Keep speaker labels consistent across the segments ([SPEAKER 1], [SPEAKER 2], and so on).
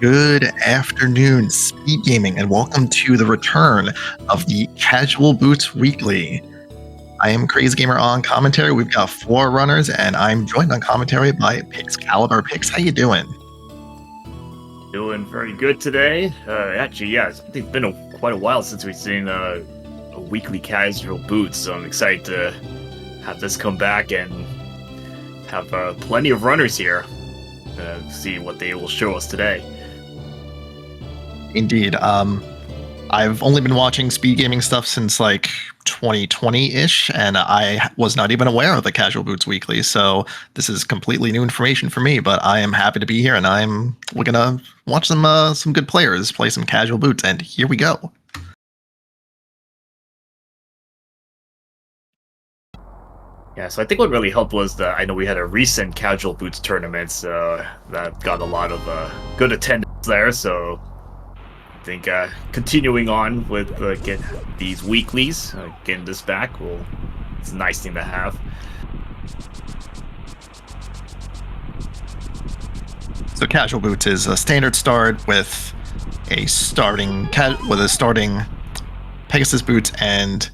[SPEAKER 1] Good afternoon, Speed Gaming, and welcome to the return of the Casual Boots Weekly. I am Crazy Gamer on commentary. We've got four runners, and I'm joined on commentary by Pix Caliber. Pix, how you doing?
[SPEAKER 2] Doing very good today. Actually, yeah, it's been quite a while since we've seen a weekly casual boots, so I'm excited to have this come back and have plenty of runners here. See what they will show us today.
[SPEAKER 1] Indeed. I've only been watching speed gaming stuff since like 2020-ish, and I was not even aware of the Casual Boots Weekly. So this is completely new information for me. But I am happy to be here, and we're gonna watch some good players play some Casual Boots. And here we go.
[SPEAKER 2] Yeah, so I think what really helped was that I know we had a recent casual boots tournament that got a lot of good attendance there. So I think continuing on with get these weeklies, getting this back, it's a nice thing to have.
[SPEAKER 1] So Casual Boots is a standard start with a starting Pegasus boots and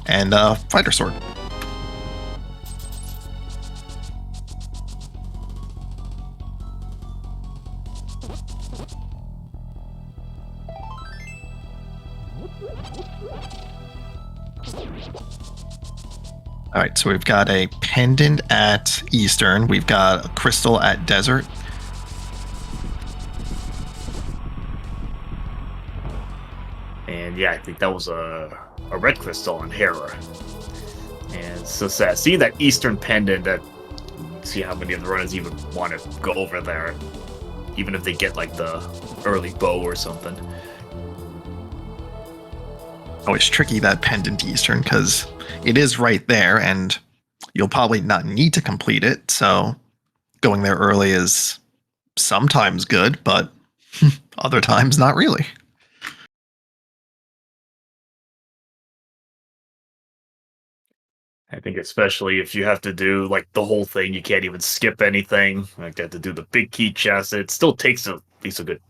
[SPEAKER 1] a fighter sword. All right, so we've got a pendant at Eastern. We've got a crystal at Desert.
[SPEAKER 2] And yeah, I think that was a red crystal on Hera. And it's so sad. Seeing that Eastern pendant, that see how many of the runners even want to go over there, even if they get like the early bow or something.
[SPEAKER 1] Oh, it's tricky, that pendant Eastern, because it is right there, and you'll probably not need to complete it. So going there early is sometimes good, but other times not really.
[SPEAKER 2] I think especially if you have to do like the whole thing, you can't even skip anything. Like you have to do the big key chest. It still takes at least a good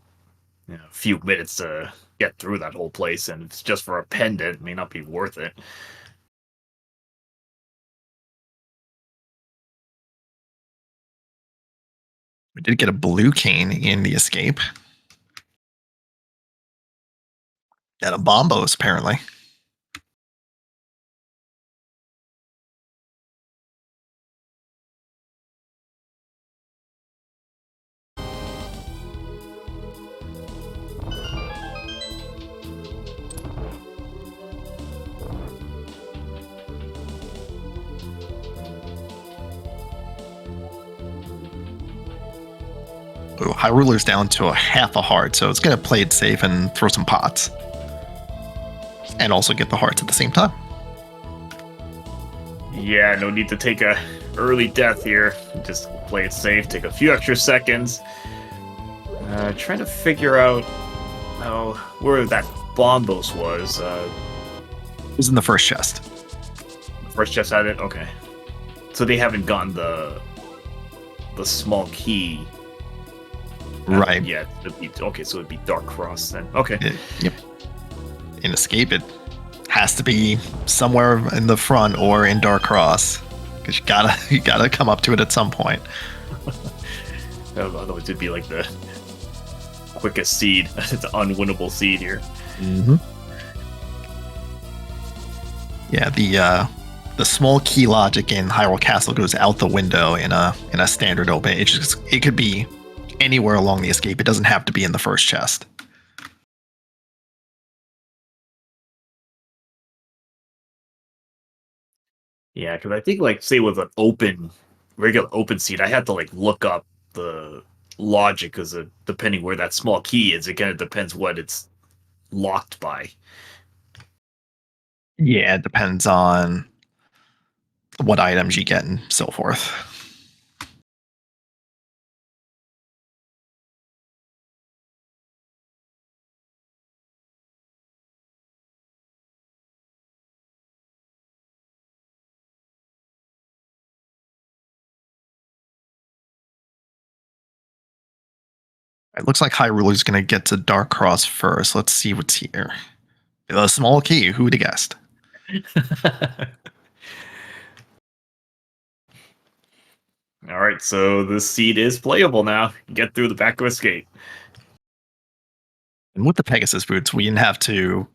[SPEAKER 2] few minutes to get through that whole place, and if it's just for a pendant, it may not be worth it.
[SPEAKER 1] We did get a blue cane in the escape. And a bombos, apparently. Ooh, High Ruler's down to a half a heart, so it's going to play it safe and throw some pots. And also get the hearts at the same time.
[SPEAKER 2] Yeah, no need to take a early death here. Just play it safe, take a few extra seconds. Trying to figure out where that bombos was.
[SPEAKER 1] It was in the first chest.
[SPEAKER 2] First chest had it? Okay. So they haven't gotten the small key
[SPEAKER 1] Right.
[SPEAKER 2] yet. Okay, so it'd be Dark Cross then. Okay.
[SPEAKER 1] Yep. In escape, it has to be somewhere in the front or in Dark Cross, because you gotta come up to it at some point.
[SPEAKER 2] Otherwise, it'd be like the quickest seed. It's an unwinnable seed here.
[SPEAKER 1] Mm-hmm. Yeah, the small key logic in Hyrule Castle goes out the window in a standard open. It could be anywhere along the escape. It doesn't have to be in the first chest.
[SPEAKER 2] Yeah, because I think, like, say with an regular open seed, I had to like look up the logic because depending where that small key is, it kind of depends what it's locked by.
[SPEAKER 1] Yeah, it depends on what items you get and so forth. It looks like High Ruler's going to get to Dark Cross first. Let's see what's here. The small key. Who would have guessed?
[SPEAKER 2] All right, so the seed is playable now. Get through the back of escape.
[SPEAKER 1] And with the Pegasus boots, we didn't have to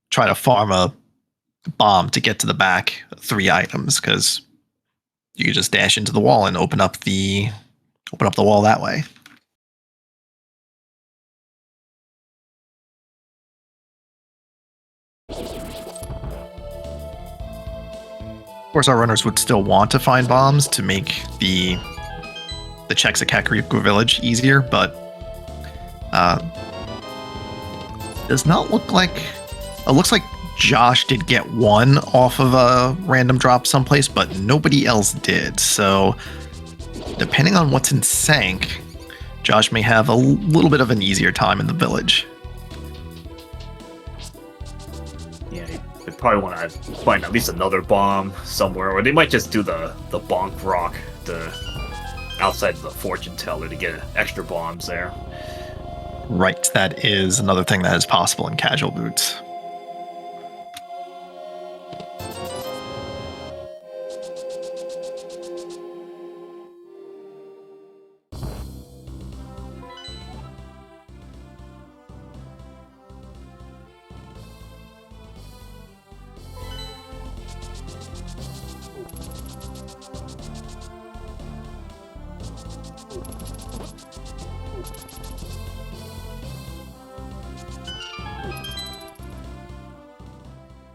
[SPEAKER 1] try to farm a bomb to get to the back 3 items because you could just dash into the wall and open up the wall that way. Of course, our runners would still want to find bombs to make the checks at Kakariko Village easier, but does not look like. It looks like Josh did get one off of a random drop someplace, but nobody else did. So, depending on what's in Sank, Josh may have a little bit of an easier time in the village.
[SPEAKER 2] Yeah, they probably want to find at least another bomb somewhere, or they might just do the bonk rock outside of the fortune teller to get extra bombs there.
[SPEAKER 1] Right, that is another thing that is possible in casual boots.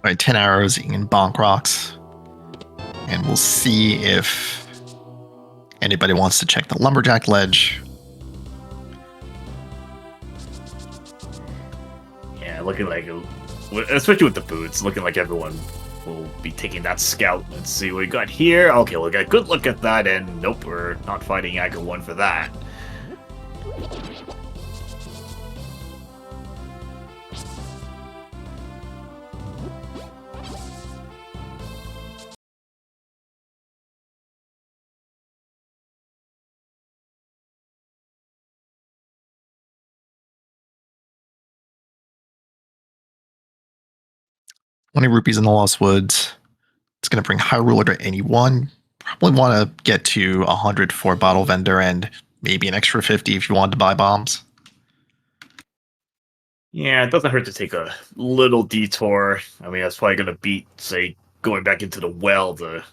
[SPEAKER 1] All right, 10 arrows in bonk rocks. And we'll see if anybody wants to check the lumberjack ledge.
[SPEAKER 2] Yeah, looking like, especially with the boots, looking like everyone will be taking that scout. Let's see what we got here. Okay, we'll get a good look at that, and nope, we're not fighting Agra 1 for that.
[SPEAKER 1] ₹20 in the Lost Woods. It's going to bring High Ruler to any one. Probably want to get to 100 for Bottle Vendor and maybe an extra 50 if you wanted to buy bombs.
[SPEAKER 2] Yeah, it doesn't hurt to take a little detour. I mean, that's probably going to beat, say, going back into the well to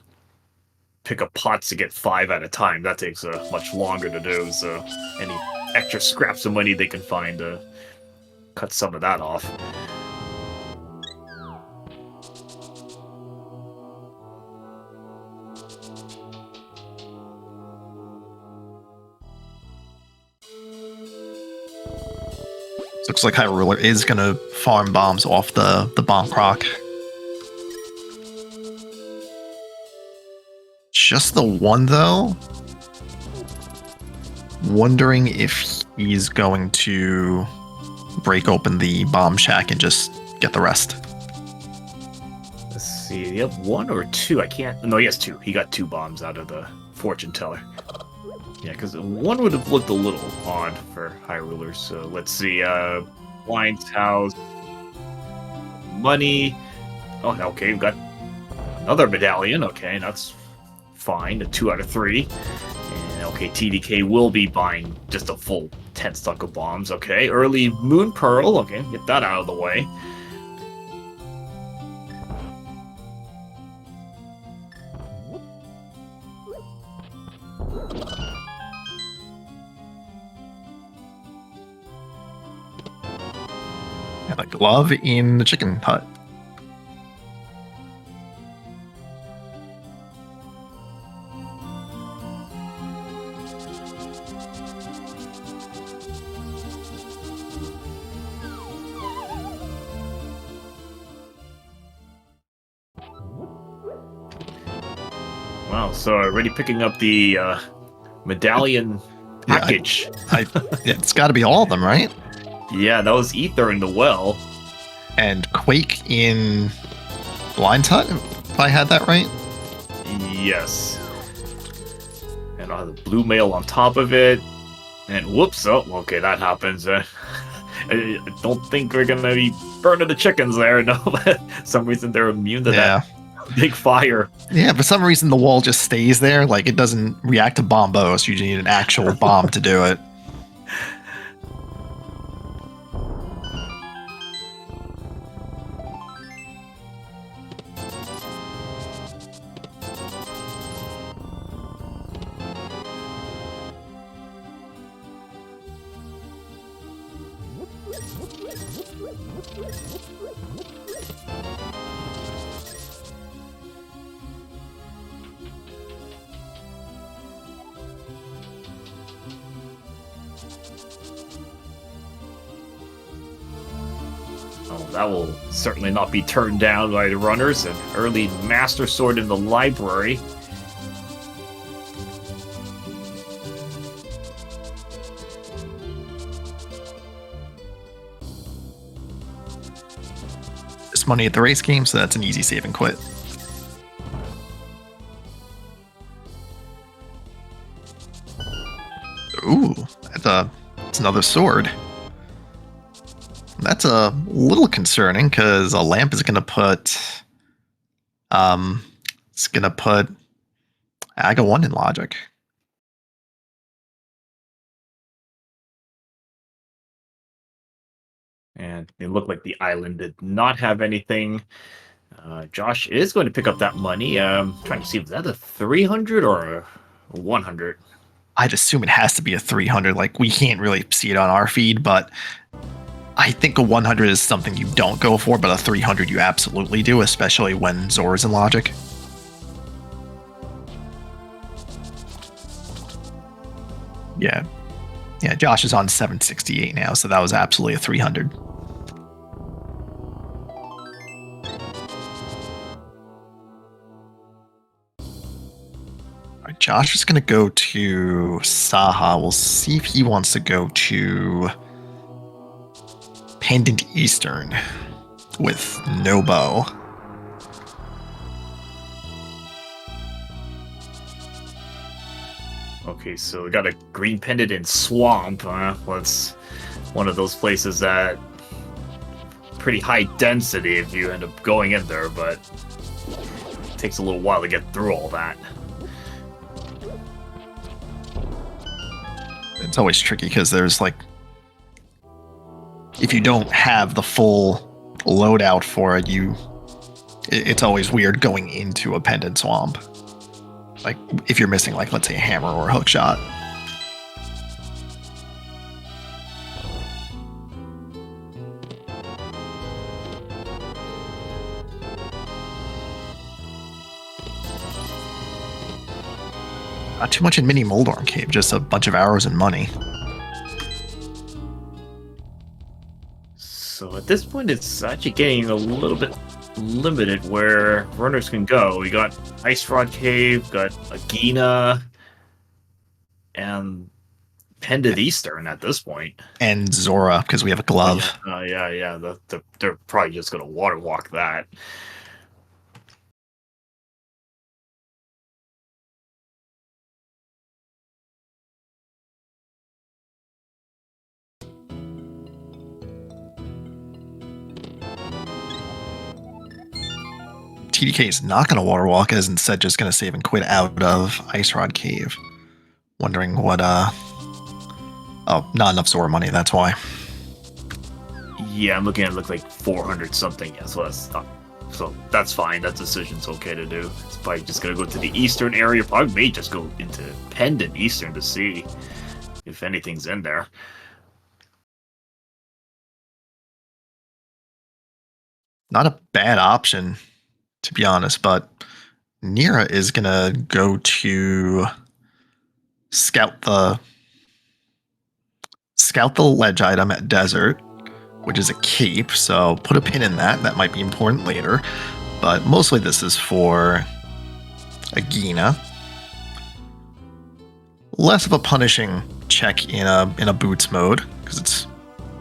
[SPEAKER 2] pick up pots to get 5 at a time. That takes much longer to do, so any extra scraps of money they can find to cut some of that off.
[SPEAKER 1] Looks like High Ruler is going to farm bombs off the bonk rock. Just the one, though. Wondering if he's going to break open the bomb shack and just get the rest.
[SPEAKER 2] Let's see, do you have 1 or 2? I can't. No, he has 2. He got 2 bombs out of the fortune teller. Yeah, because 1 would have looked a little odd for High Rulers. So let's see. Blind's house. Money. Oh, okay, we've got another medallion. Okay, that's fine. A 2 out of 3. And okay, TDK will be buying just a full 10 stock of bombs. Okay, early Moon Pearl. Okay, get that out of the way.
[SPEAKER 1] And a glove in the chicken hut.
[SPEAKER 2] Wow, so already picking up the medallion package.
[SPEAKER 1] It's got to be all of them, right?
[SPEAKER 2] Yeah, that was Ether in the well.
[SPEAKER 1] And Quake in Blind's Hut, if I had that right.
[SPEAKER 2] Yes. And I'll have the blue mail on top of it. And whoops, oh, okay, that happens. I don't think we're gonna be burning the chickens there. No, some reason they're immune to
[SPEAKER 1] Yeah.
[SPEAKER 2] that big fire.
[SPEAKER 1] Yeah, for some reason the wall just stays there. Like, it doesn't react to bombos. You need an actual bomb to do it.
[SPEAKER 2] Oh, that will certainly not be turned down by the runners. An early Master Sword in the library.
[SPEAKER 1] Just money at the race game, so that's an easy save and quit. Ooh, that's another sword. That's a little concerning because a lamp is gonna put Aga 1 in logic.
[SPEAKER 2] And it looked like the island did not have anything. Josh is going to pick up that money. Trying to see if that's a 300 or a 100.
[SPEAKER 1] I'd assume it has to be a 300. Like, we can't really see it on our feed, but I think a 100 is something you don't go for, but a 300 you absolutely do, especially when Zora's in logic. Yeah. Yeah, Josh is on 768 now, so that was absolutely a 300. Alright, Josh is going to go to Saha. We'll see if he wants to go to Pendant Eastern with no bow.
[SPEAKER 2] Okay, so we got a green pendant in Swamp. That's one of those places that pretty high density if you end up going in there, but it takes a little while to get through all that.
[SPEAKER 1] It's always tricky because there's like, if you don't have the full loadout for it, it's always weird going into a pendant swamp. Like, if you're missing, like, let's say a hammer or a hook shot. Not too much in Mini Moldorm Cave, just a bunch of arrows and money.
[SPEAKER 2] So at this point, it's actually getting a little bit limited where runners can go. We got Ice Rod Cave, got Agina, and Pendant Eastern at this point.
[SPEAKER 1] And Zora, because we have a glove.
[SPEAKER 2] Yeah. They're probably just going to water walk that.
[SPEAKER 1] TDK is not going to water walk, is instead just going to save and quit out of Ice Rod Cave. Wondering what, oh, not enough Zora money, that's why.
[SPEAKER 2] Yeah, I'm looking at it, look like 400 something. Yeah, so that's not, so that's fine. That decision's okay to do. It's probably just going to go to the eastern area. Probably may just go into Pendant Eastern to see if anything's in there.
[SPEAKER 1] Not a bad option, to be honest, but Nira is gonna go to scout the ledge item at Desert, which is a cape, so put a pin in that. That might be important later, but mostly this is for Agina. Less of a punishing check in a boots mode, because it's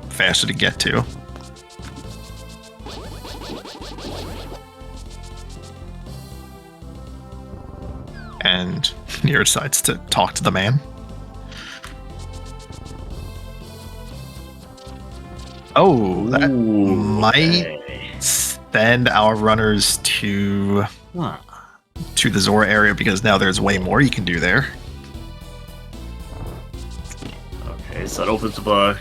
[SPEAKER 1] faster to get to. And Nira decides to talk to the man. Oh, that
[SPEAKER 2] Ooh,
[SPEAKER 1] might
[SPEAKER 2] okay.
[SPEAKER 1] send our runners to
[SPEAKER 2] Huh.
[SPEAKER 1] the Zora area because now there's way more you can do there.
[SPEAKER 2] Okay, so that opens up a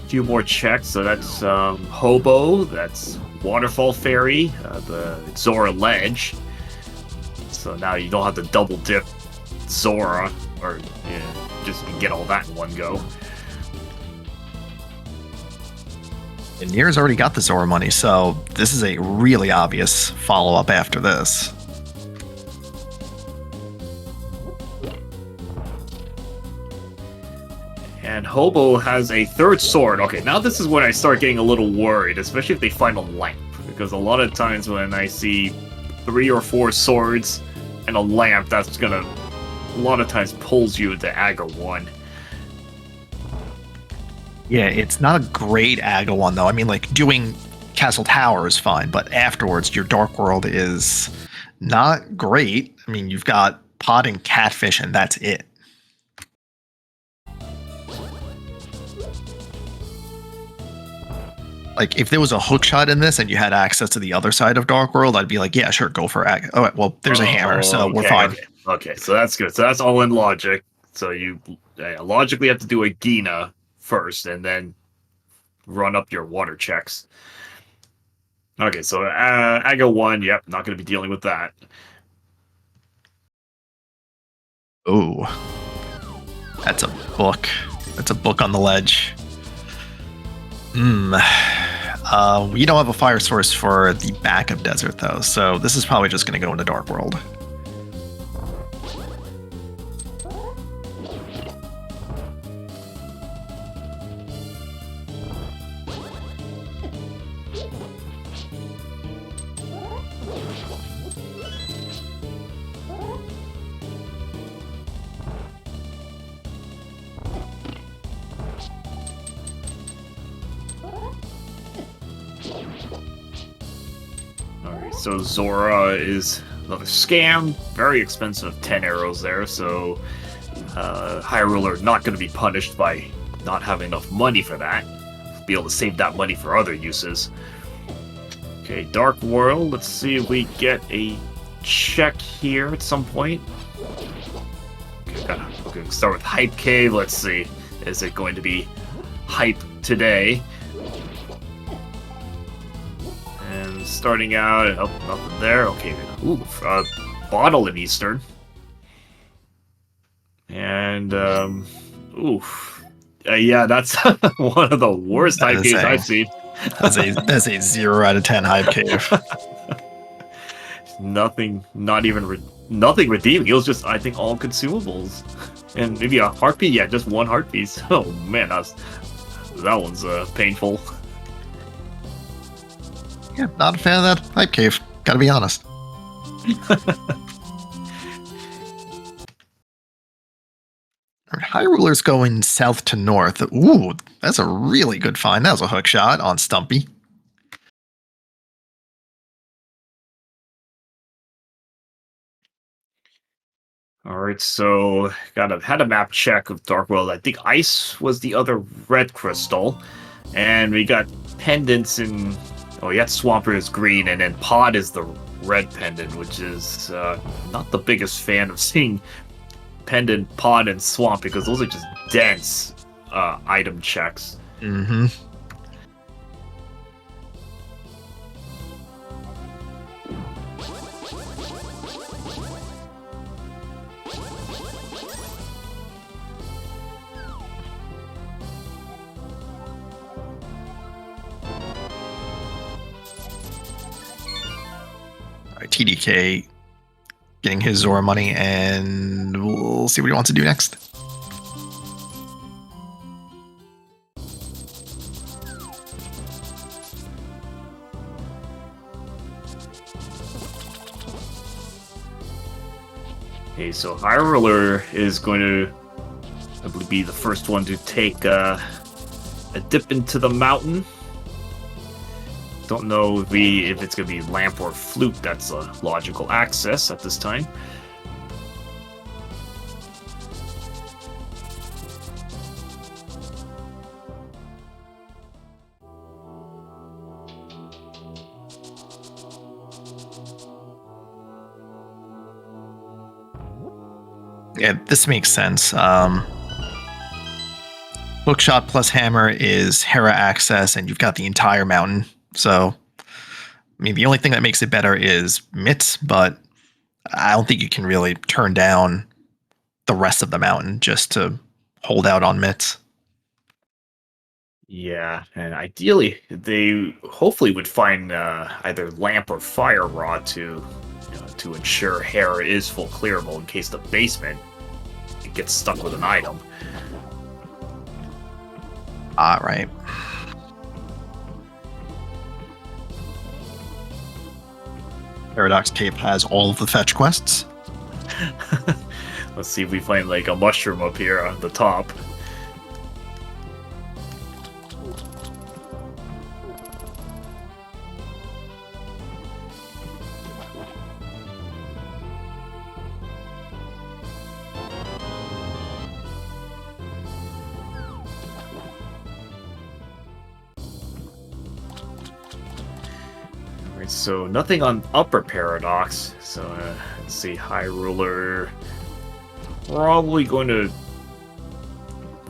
[SPEAKER 2] few more checks. So that's Hobo, that's Waterfall Fairy, the Zora Ledge. So now you don't have to double dip Zora, or just get all that in one go.
[SPEAKER 1] And Nier's already got the Zora money, so this is a really obvious follow-up after this.
[SPEAKER 2] And Hobo has a third sword. Okay, now this is when I start getting a little worried, especially if they find a lamp. Because a lot of times when I see 3 or 4 swords and a lamp, that's gonna, a lot of times, pulls you into Aga 1.
[SPEAKER 1] Yeah, it's not a great Aga one, though. I mean, like, doing Castle Tower is fine, but afterwards, your Dark World is not great. I mean, you've got Pod and Catfish, and that's it. Like, if there was a hook shot in this and you had access to the other side of Dark World, I'd be like, yeah, sure, go for Aga. Oh, well, there's a hammer, so we're fine.
[SPEAKER 2] Okay, so that's good. So that's all in logic. So you logically have to do a Gina first, and then run up your water checks. Okay, so Aga 1, yep, not going to be dealing with that.
[SPEAKER 1] Oh, that's a book. That's a book on the ledge. We don't have a fire source for the back of desert, though, so this is probably just going to go into Dark World.
[SPEAKER 2] Alright, so Zora is another scam. Very expensive 10 arrows there, so High Ruler not going to be punished by not having enough money for that. Be able to save that money for other uses. Okay, Dark World. Let's see if we get a check here at some point. Okay, we're going to start with Hype Cave. Let's see. Is it going to be Hype today? And starting out, oh, nothing there. Okay, ooh, Bottle in Eastern. And, yeah, that's one of the worst Hype Caves I've seen.
[SPEAKER 1] That's a 0 out of 10 Hype Cave.
[SPEAKER 2] Nothing, nothing redeeming. It was just, I think, all consumables. And maybe a heart piece? Yeah, just one heart piece. Oh man, that one's painful.
[SPEAKER 1] Yeah, not a fan of that Hype Cave. Gotta be honest. High Ruler's going south to north. Ooh, that's a really good find. That was a hook shot on Stumpy.
[SPEAKER 2] All right, so had a map check of Dark World. I think Ice was the other red crystal, and we got pendants in. Oh, yeah, Swampert is green, and then Pod is the red pendant, which is not the biggest fan of seeing pendant, Pod, and Swamp because those are just dense item checks.
[SPEAKER 1] Mm-hmm. TDK getting his Zora money, and we'll see what he wants to do next.
[SPEAKER 2] Okay, so High Ruler is going to, I believe, be the first one to take a dip into the mountain. Don't know if it's going to be lamp or flute. That's a logical access at this time.
[SPEAKER 1] Yeah, this makes sense. Bookshot plus hammer is Hera access, and you've got the entire mountain. So, I mean, the only thing that makes it better is mitts, but I don't think you can really turn down the rest of the mountain just to hold out on mitts.
[SPEAKER 2] Yeah, and ideally, they hopefully would find either lamp or fire rod to ensure Hera is full clearable in case the basement gets stuck with an item.
[SPEAKER 1] All right. Paradox Cave has all of the fetch quests.
[SPEAKER 2] Let's see if we find like a mushroom up here on the top. Alright, so nothing on Upper Paradox. So let's see, High Ruler. Probably going to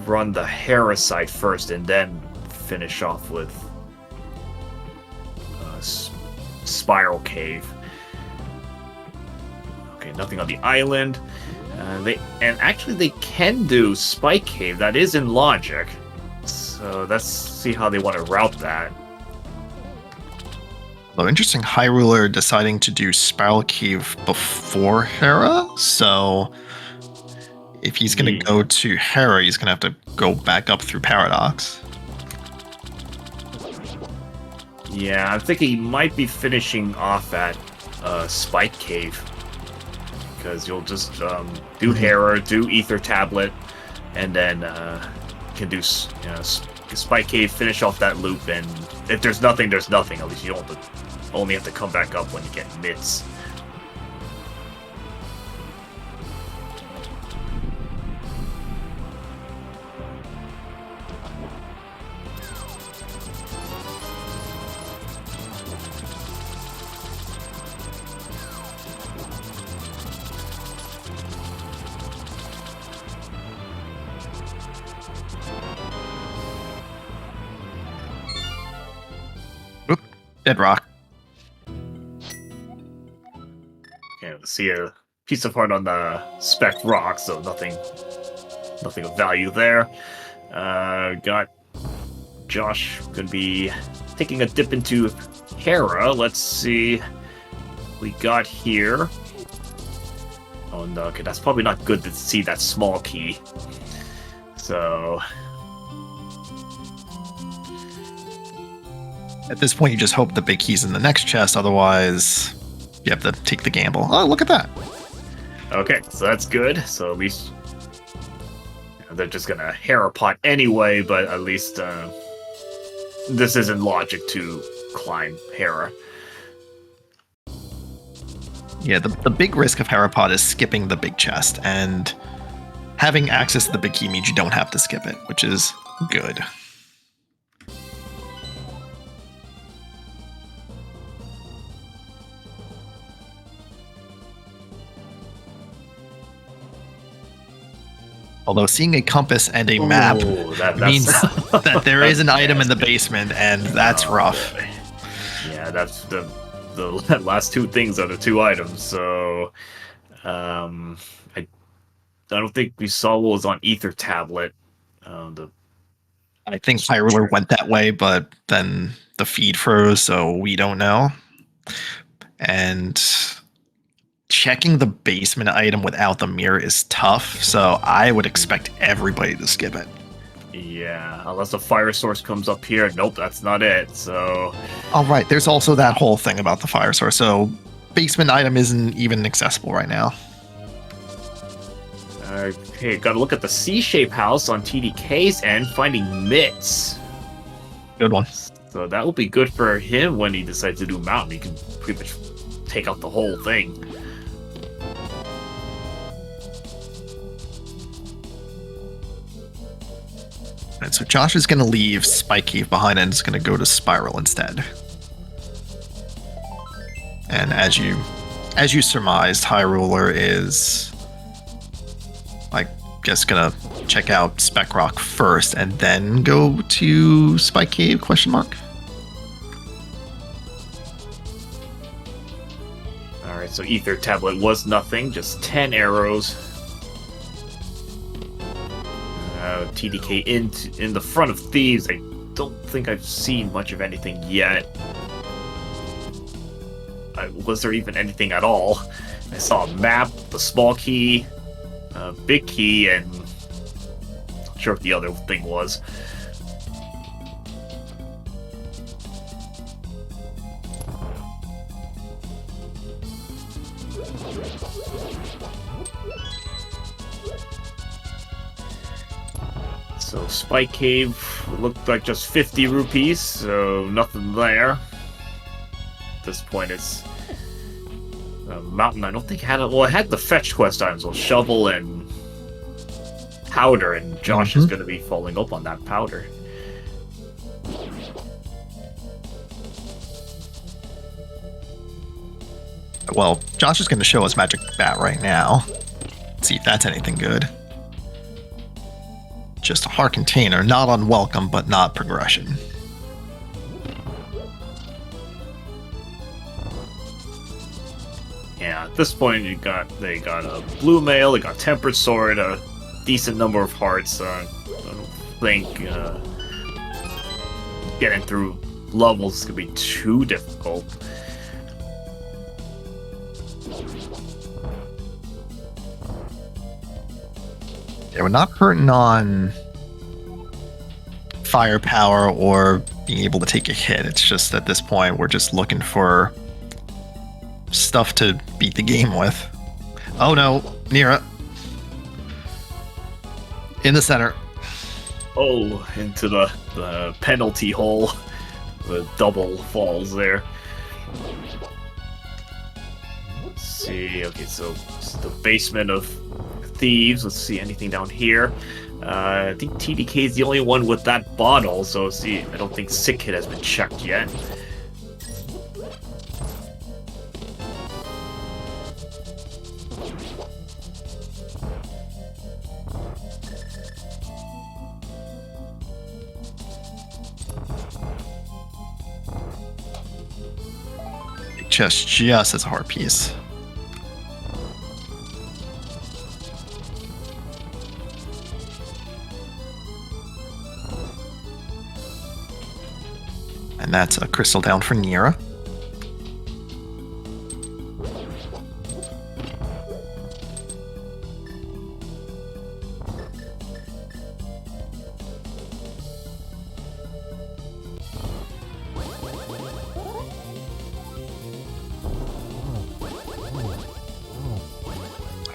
[SPEAKER 2] run the Hera side first and then finish off with Spiral Cave. Okay, nothing on the island. Actually they can do Spike Cave. That is in logic. So let's see how they want to route that.
[SPEAKER 1] Although interesting, High Ruler deciding to do Spiral Cave before Hera. So if he's going to go to Hera, he's going to have to go back up through Paradox.
[SPEAKER 2] Yeah, I'm thinking he might be finishing off at Spike Cave. Because you'll just do Hera, do Ether Tablet, and then can do Spike Cave, finish off that loop, and if there's nothing, there's nothing. At least you don't only have to come back up when you get mitts.
[SPEAKER 1] Oop, dead rock.
[SPEAKER 2] Okay, let's see a piece of heart on the spec rock, so nothing of value there. Got Josh gonna be taking a dip into Hera. Let's see what we got here. Oh no, okay, that's probably not good to see that small key. So
[SPEAKER 1] At this point, you just hope the big key's in the next chest, otherwise you have to take the gamble. Oh, look at that.
[SPEAKER 2] okay, so that's good. So at least they're just gonna Hera pot anyway, but at least this isn't logic to climb Hera.
[SPEAKER 1] Yeah, the big risk of Herapod is skipping the big chest, and having access to the big key means you don't have to skip it, which is good. Although seeing a compass and a map means that there is an item in the basement, and that's rough.
[SPEAKER 2] Yeah, that's the last two things are the two items. So, I don't think we saw what was on Ether Tablet.
[SPEAKER 1] I think High Ruler went that way, but then the feed froze, so we don't know. And checking the basement item without the mirror is tough, so I would expect everybody to skip it.
[SPEAKER 2] Yeah, unless the fire source comes up here. Nope, that's not it. So,
[SPEAKER 1] all right, there's also that whole thing about the fire source, so basement item isn't even accessible right now.
[SPEAKER 2] Okay, gotta look at the C-shape house on TDK's end, finding mitts.
[SPEAKER 1] Good one.
[SPEAKER 2] So that will be good for him when he decides to do mountain. He can pretty much take out the whole thing.
[SPEAKER 1] Right, so Josh is going to leave Spike Cave behind and is going to go to Spiral instead. And as you surmised, High Ruler is guess gonna check out Spec Rock first and then go to Spike Cave, question mark?
[SPEAKER 2] Alright, so Ether Tablet was nothing, just 10 arrows. TDK in the front of Thieves. I don't think I've seen much of anything yet. Was there even anything at all? I saw a map, the small key, big key, and not sure what the other thing was. So Spike Cave looked like just 50 rupees, so nothing there. At this point, it's Mountain. I don't think had it. Well, it had the fetch quest items, well, shovel and powder, and Josh is going to be following up on that powder.
[SPEAKER 1] Well, Josh is going to show us Magic Bat right now. Let's see if that's anything good. Just a heart container, not unwelcome, but not progression.
[SPEAKER 2] Yeah, at this point, they got a blue mail, they got tempered sword, a decent number of hearts. I don't think getting through levels is gonna be too difficult.
[SPEAKER 1] Yeah, we're not hurting on firepower or being able to take a hit. It's just at this point we're just looking for stuff to beat the game with. Oh no, Nira. In the center.
[SPEAKER 2] Oh, into the penalty hole. The double falls there. Let's see. Okay, so it's the basement of Thieves. Let's see anything down here. I think TDK is the only one with that bottle, so see, I don't think Sick Kid has been checked yet.
[SPEAKER 1] Just as a heart piece. And that's a crystal down for Nira.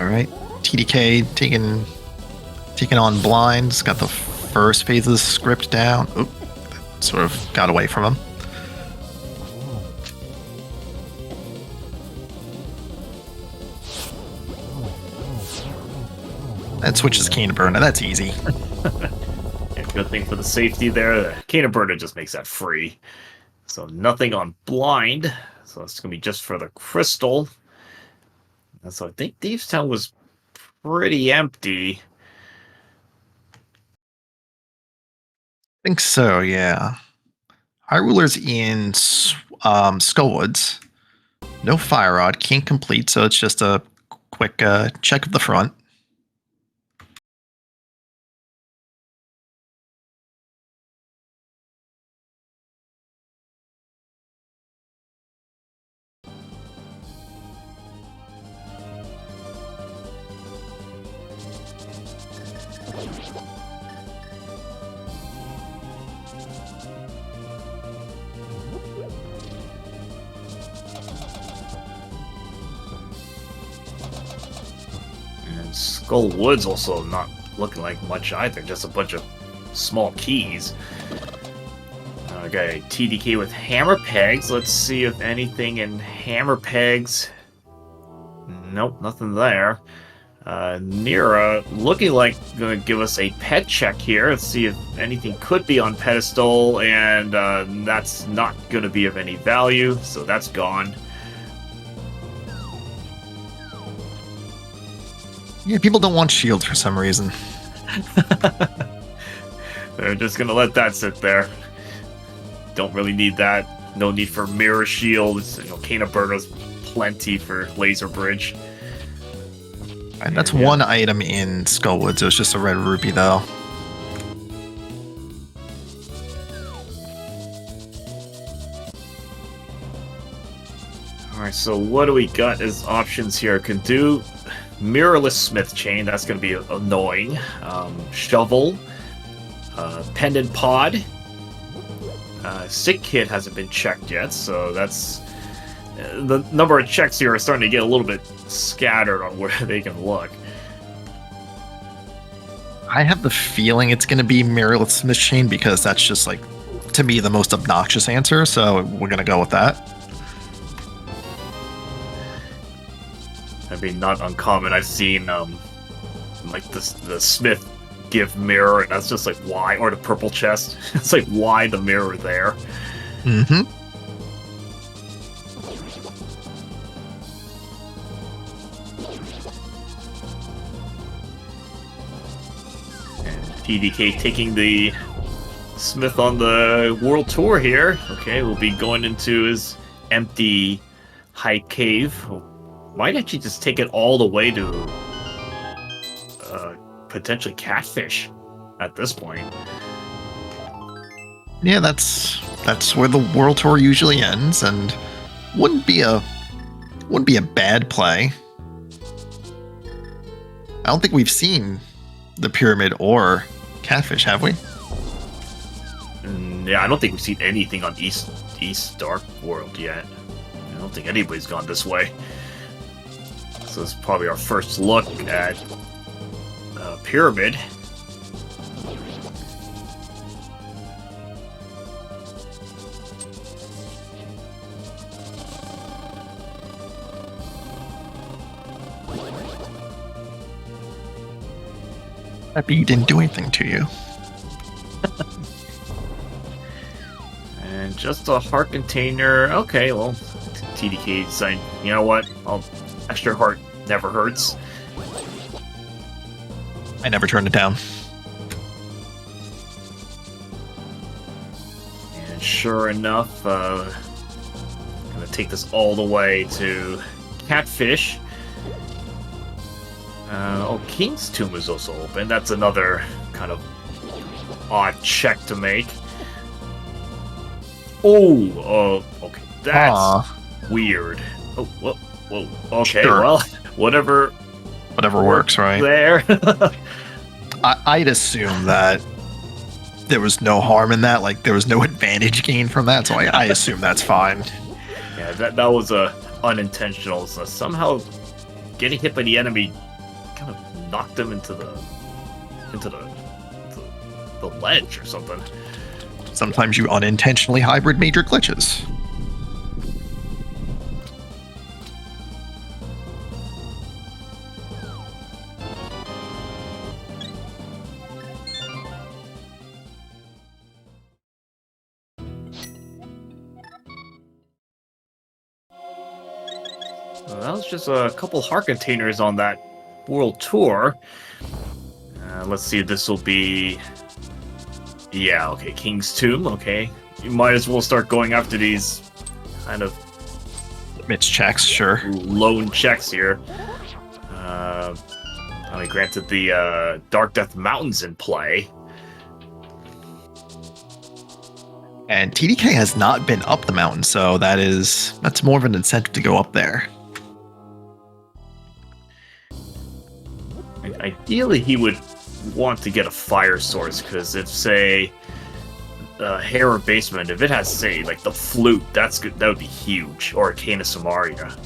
[SPEAKER 1] Alright, TDK taking on blinds, got the first phase of the script down. Oop, sort of got away from him. And switches Cane Burner, that's easy.
[SPEAKER 2] Yeah, good thing for the safety there. Cane Burner just makes that free. So nothing on blind. So it's going to be just for the crystal. And so I think Thieves Town was pretty empty.
[SPEAKER 1] I think so, yeah. High Ruler's in Skullwoods. No Fire Rod, can't complete, so it's just a quick check of the front.
[SPEAKER 2] And Skull Woods also not looking like much either, just a bunch of small keys. Okay, TDK with hammer pegs. Let's see if anything in hammer pegs. Nope, nothing there. Nira looking like gonna give us a pet check here. Let's see if anything could be on pedestal, and that's not gonna be of any value, so that's gone.
[SPEAKER 1] Yeah, people don't want shields for some reason.
[SPEAKER 2] They're just gonna let that sit there. Don't really need that. No need for mirror shields. Kana Burner's plenty for Laser Bridge.
[SPEAKER 1] And that's one item in Skullwoods. It was just a red rupee, though.
[SPEAKER 2] Alright, so what do we got as options here? Can do Mirrorless Smith Chain. That's going to be annoying. Shovel. Pendant Pod. Sick Kid hasn't been checked yet, so that's... the number of checks here are starting to get a little bit scattered on where they can look.
[SPEAKER 1] I have the feeling it's going to be Mirrorless Smith Chain because that's just, like, to me, the most obnoxious answer, so we're going to go with that.
[SPEAKER 2] I mean, not uncommon. I've seen, like, the Smith give mirror, and that's just like, why? Or the purple chest. It's like, why the mirror there?
[SPEAKER 1] Mm-hmm.
[SPEAKER 2] And PDK taking the Smith on the world tour here. Okay, we'll be going into his empty high cave. Might actually just take it all the way to potentially Catfish at this point.
[SPEAKER 1] Yeah, that's where the world tour usually ends, and wouldn't be a bad play. I don't think we've seen the Pyramid or Catfish, have we?
[SPEAKER 2] Yeah, I don't think we've seen anything on East Dark World yet. I don't think anybody's gone this way. So this is probably our first look at Pyramid.
[SPEAKER 1] Happy didn't do anything to you.
[SPEAKER 2] And just a heart container. Okay, well, TDK decided, you know what? Extra heart never hurts.
[SPEAKER 1] I never turned it down.
[SPEAKER 2] And sure enough, gonna take this all the way to Catfish. King's Tomb is also open. That's another kind of odd check to make. Oh, okay, that's weird. Oh, whoa, okay,
[SPEAKER 1] sure.
[SPEAKER 2] Well, whatever
[SPEAKER 1] works, right?
[SPEAKER 2] There.
[SPEAKER 1] I'd assume that there was no harm in that, like there was no advantage gained from that, so I assume that's fine.
[SPEAKER 2] Yeah, that was unintentional. So somehow getting hit by the enemy kind of knocked them into the ledge or something.
[SPEAKER 1] Sometimes you unintentionally hybrid major glitches.
[SPEAKER 2] That was just a couple heart containers on that world tour. Let's see, this will be... Yeah, okay, King's Tomb, okay. You might as well start going after these kind of...
[SPEAKER 1] Mitch checks, sure.
[SPEAKER 2] Lone checks here. I mean, granted, the Dark Death Mountain's in play.
[SPEAKER 1] And TDK has not been up the mountain, so that's more of an incentive to go up there.
[SPEAKER 2] Ideally, he would want to get a fire source, because if, say, Hera Basement, if it has, say, like the flute, that's good. That would be huge. Or Arcana Samaria.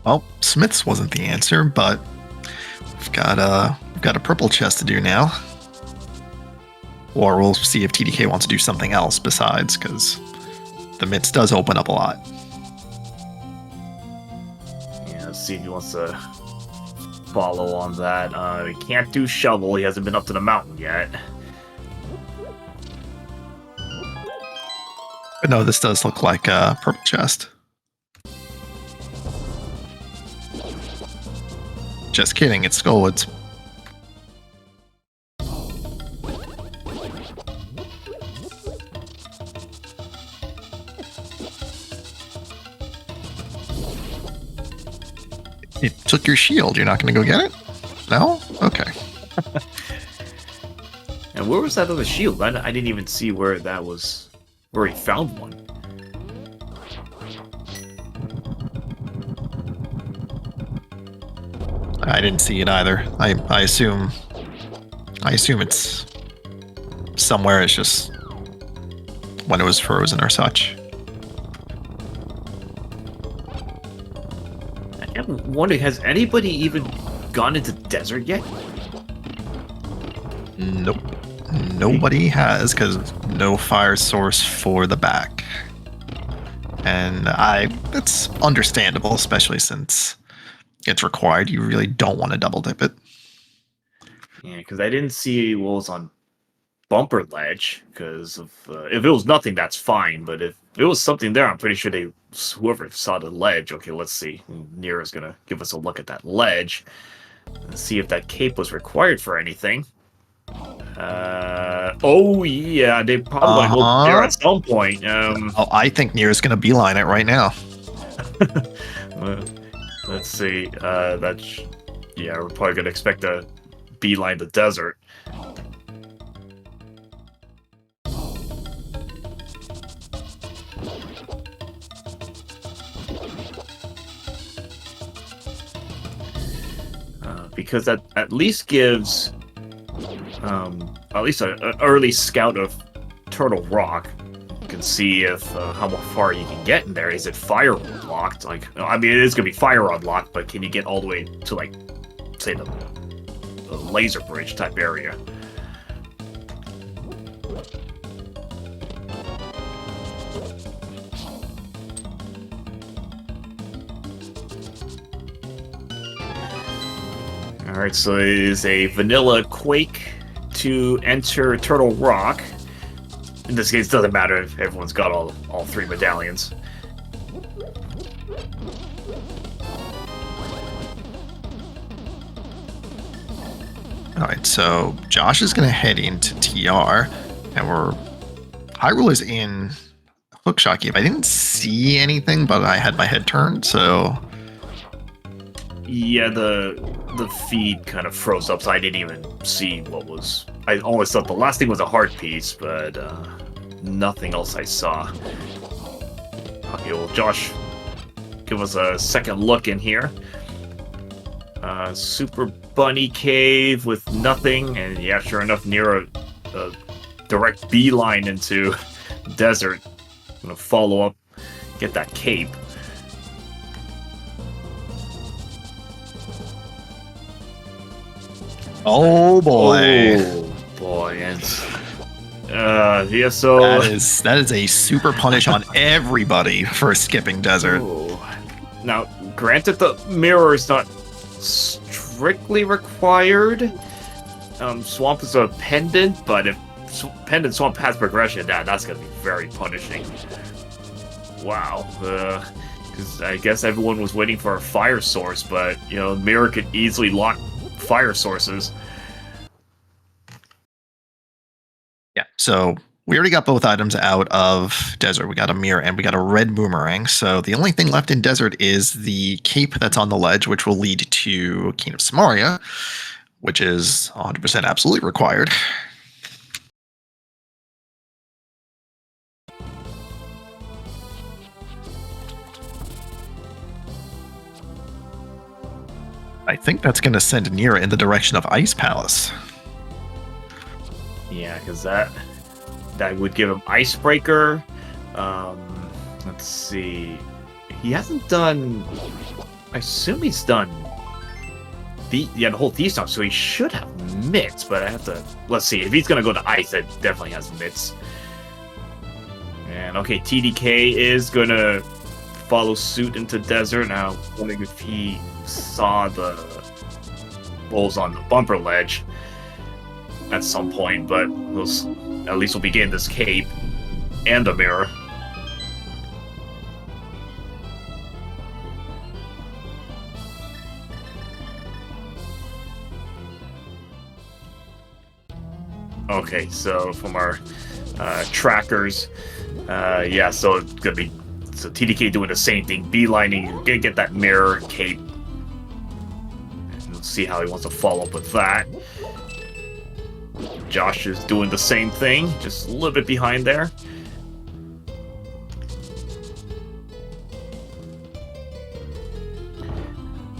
[SPEAKER 1] Well, Smith's wasn't the answer, but we've got a purple chest to do now. Or we'll see if TDK wants to do something else besides, because the midst does open up a lot.
[SPEAKER 2] Yeah, let's see if he wants to follow on that. He can't do shovel. He hasn't been up to the mountain yet.
[SPEAKER 1] But no, this does look like a purple chest. Just kidding, it's Skullwoods. It took your shield. You're not going to go get it? No? Okay.
[SPEAKER 2] And where was that other shield? I didn't even see where that was, where he found one.
[SPEAKER 1] I didn't see it either. I assume it's somewhere. It's just when it was frozen or such.
[SPEAKER 2] I'm wondering, has anybody even gone into desert yet?
[SPEAKER 1] Nope. Nobody has, because no fire source for the back. And it's understandable, especially since it's required. You really don't want to double dip it.
[SPEAKER 2] Yeah, because I didn't see what was on Bumper Ledge, because if it was nothing, that's fine, but if it was something there, I'm pretty sure whoever saw the ledge. Okay, let's see. Nira's gonna give us a look at that ledge and see if that cape was required for anything. Oh yeah, they probably go there at some point.
[SPEAKER 1] I think Nira's gonna beeline it right now.
[SPEAKER 2] Let's see. Yeah, we're probably gonna expect to beeline the desert. Because that at least gives at least an early scout of Turtle Rock. You can see if how far you can get in there. Is it fire locked? Like, I mean, it is gonna be fire unlocked, but can you get all the way to, like, say the laser bridge type area? Alright, so it is a vanilla Quake to enter Turtle Rock. In this case, it doesn't matter if everyone's got all three medallions.
[SPEAKER 1] Alright, so Josh is going to head into TR, and Hyrule's in Hookshot Cave. I didn't see anything, but I had my head turned, so...
[SPEAKER 2] Yeah, the feed kind of froze up, so I didn't even see what was... I always thought the last thing was a heart piece, but nothing else I saw. Okay, well, Josh, give us a second look in here. Super Bunny Cave with nothing, and yeah, sure enough, near a direct beeline into desert. I'm gonna follow up, get that cape.
[SPEAKER 1] Oh boy.
[SPEAKER 2] Oh boy, and yeah, so
[SPEAKER 1] that is a super punish on everybody for skipping desert.
[SPEAKER 2] Oh. Now, granted, the mirror is not strictly required. Swamp is a pendant, but if pendant swamp has progression, that's gonna be very punishing. Wow. Because I guess everyone was waiting for a fire source, but you know, mirror could easily lock fire sources.
[SPEAKER 1] Yeah, so we already got both items out of desert. We got a mirror and we got a red boomerang. So the only thing left in desert is the cape that's on the ledge, which will lead to Keen of Samaria, which is 100% absolutely required. I think that's going to send Nira in the direction of Ice Palace.
[SPEAKER 2] Yeah, because that would give him Icebreaker. Let's see. He hasn't done... I assume he's done the whole Thieves Town, so he should have mitts, but I have to... Let's see, if he's going to go to ice, that definitely has mitts. And, okay, TDK is going to follow suit into desert. Now, wondering if he saw the bulls on the bumper ledge at some point, but at least we'll be getting this cape and a mirror. Okay, so from our trackers, yeah, so it's gonna be TDK doing the same thing, beelining. You're gonna get that mirror cape. And we'll see how he wants to follow up with that. Josh is doing the same thing, just a little bit behind there.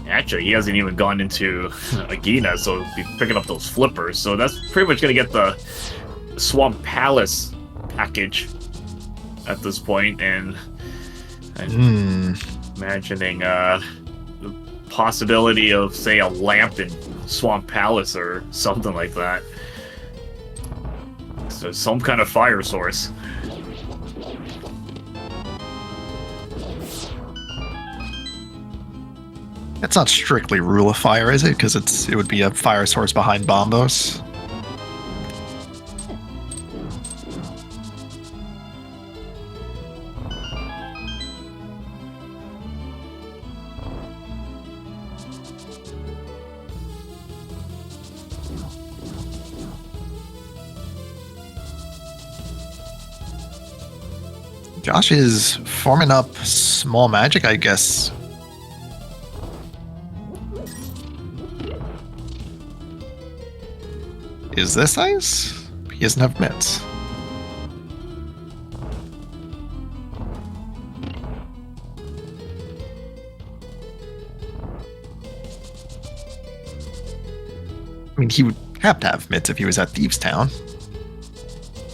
[SPEAKER 2] Actually, he hasn't even gone into Agina, so he'll be picking up those flippers. So that's pretty much going to get the Swamp Palace package at this point. And imagining the possibility of, say, a lamp in Swamp Palace or something like that. So some kind of fire source.
[SPEAKER 1] It's not strictly rule of fire, is it? Because it would be a fire source behind Bombos. Josh is forming up small magic, I guess. Is this ice? He doesn't have mitts. I mean, he would have to have mitts if he was at Thieves Town.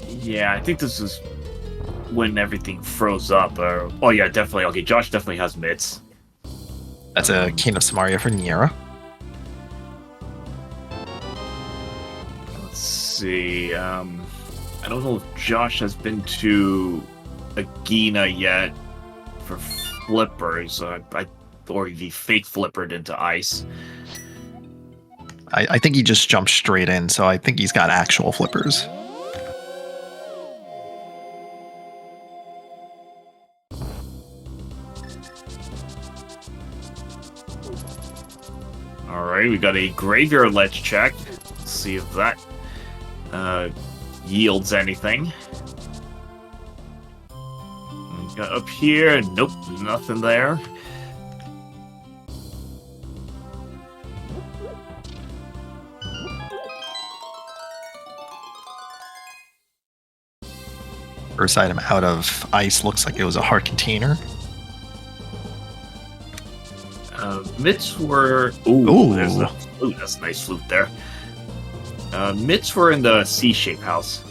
[SPEAKER 2] Yeah, I think this is when everything froze up. Oh yeah, definitely. Okay, Josh definitely has mitts.
[SPEAKER 1] That's a King of Samaria for Niera.
[SPEAKER 2] Let's see. I don't know if Josh has been to Agina yet for flippers. Or he fake flippered into ice.
[SPEAKER 1] I think he just jumped straight in, so I think he's got actual flippers.
[SPEAKER 2] Alright, we got a graveyard ledge check. Let's see if that yields anything. Got up here, nope, nothing there.
[SPEAKER 1] First item out of ice looks like it was a heart container.
[SPEAKER 2] Mitts were... Ooh, that's a nice flute there. Mitts were in the C-shaped house.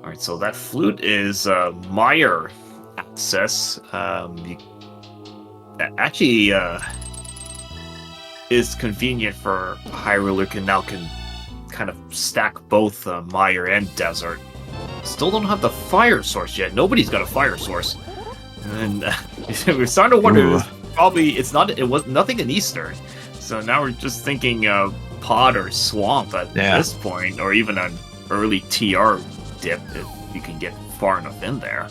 [SPEAKER 2] Alright, so that flute is Meyer access. Actually is convenient for Hyrule can kind of stack both Meyer and Desert. Still don't have the fire source yet. Nobody's got a fire source. And we're starting to wonder it was nothing in Eastern. So now we're just thinking pod or swamp at this point, or even an early TR dip if you can get far enough in there.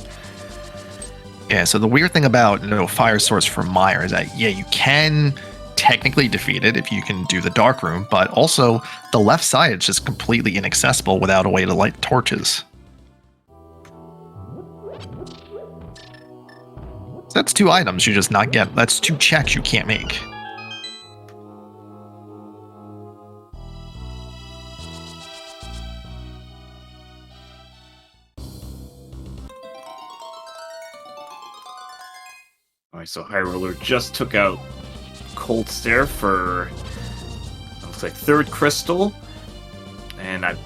[SPEAKER 1] Yeah, so the weird thing about fire source for Meyer is that, you can technically defeat it if you can do the dark room, but also the left side is just completely inaccessible without a way to light torches. So that's 2 items you just not get. That's 2 checks you can't make.
[SPEAKER 2] Alright, so High Ruler just took out Cold Stare for, looks like, third crystal. And I'm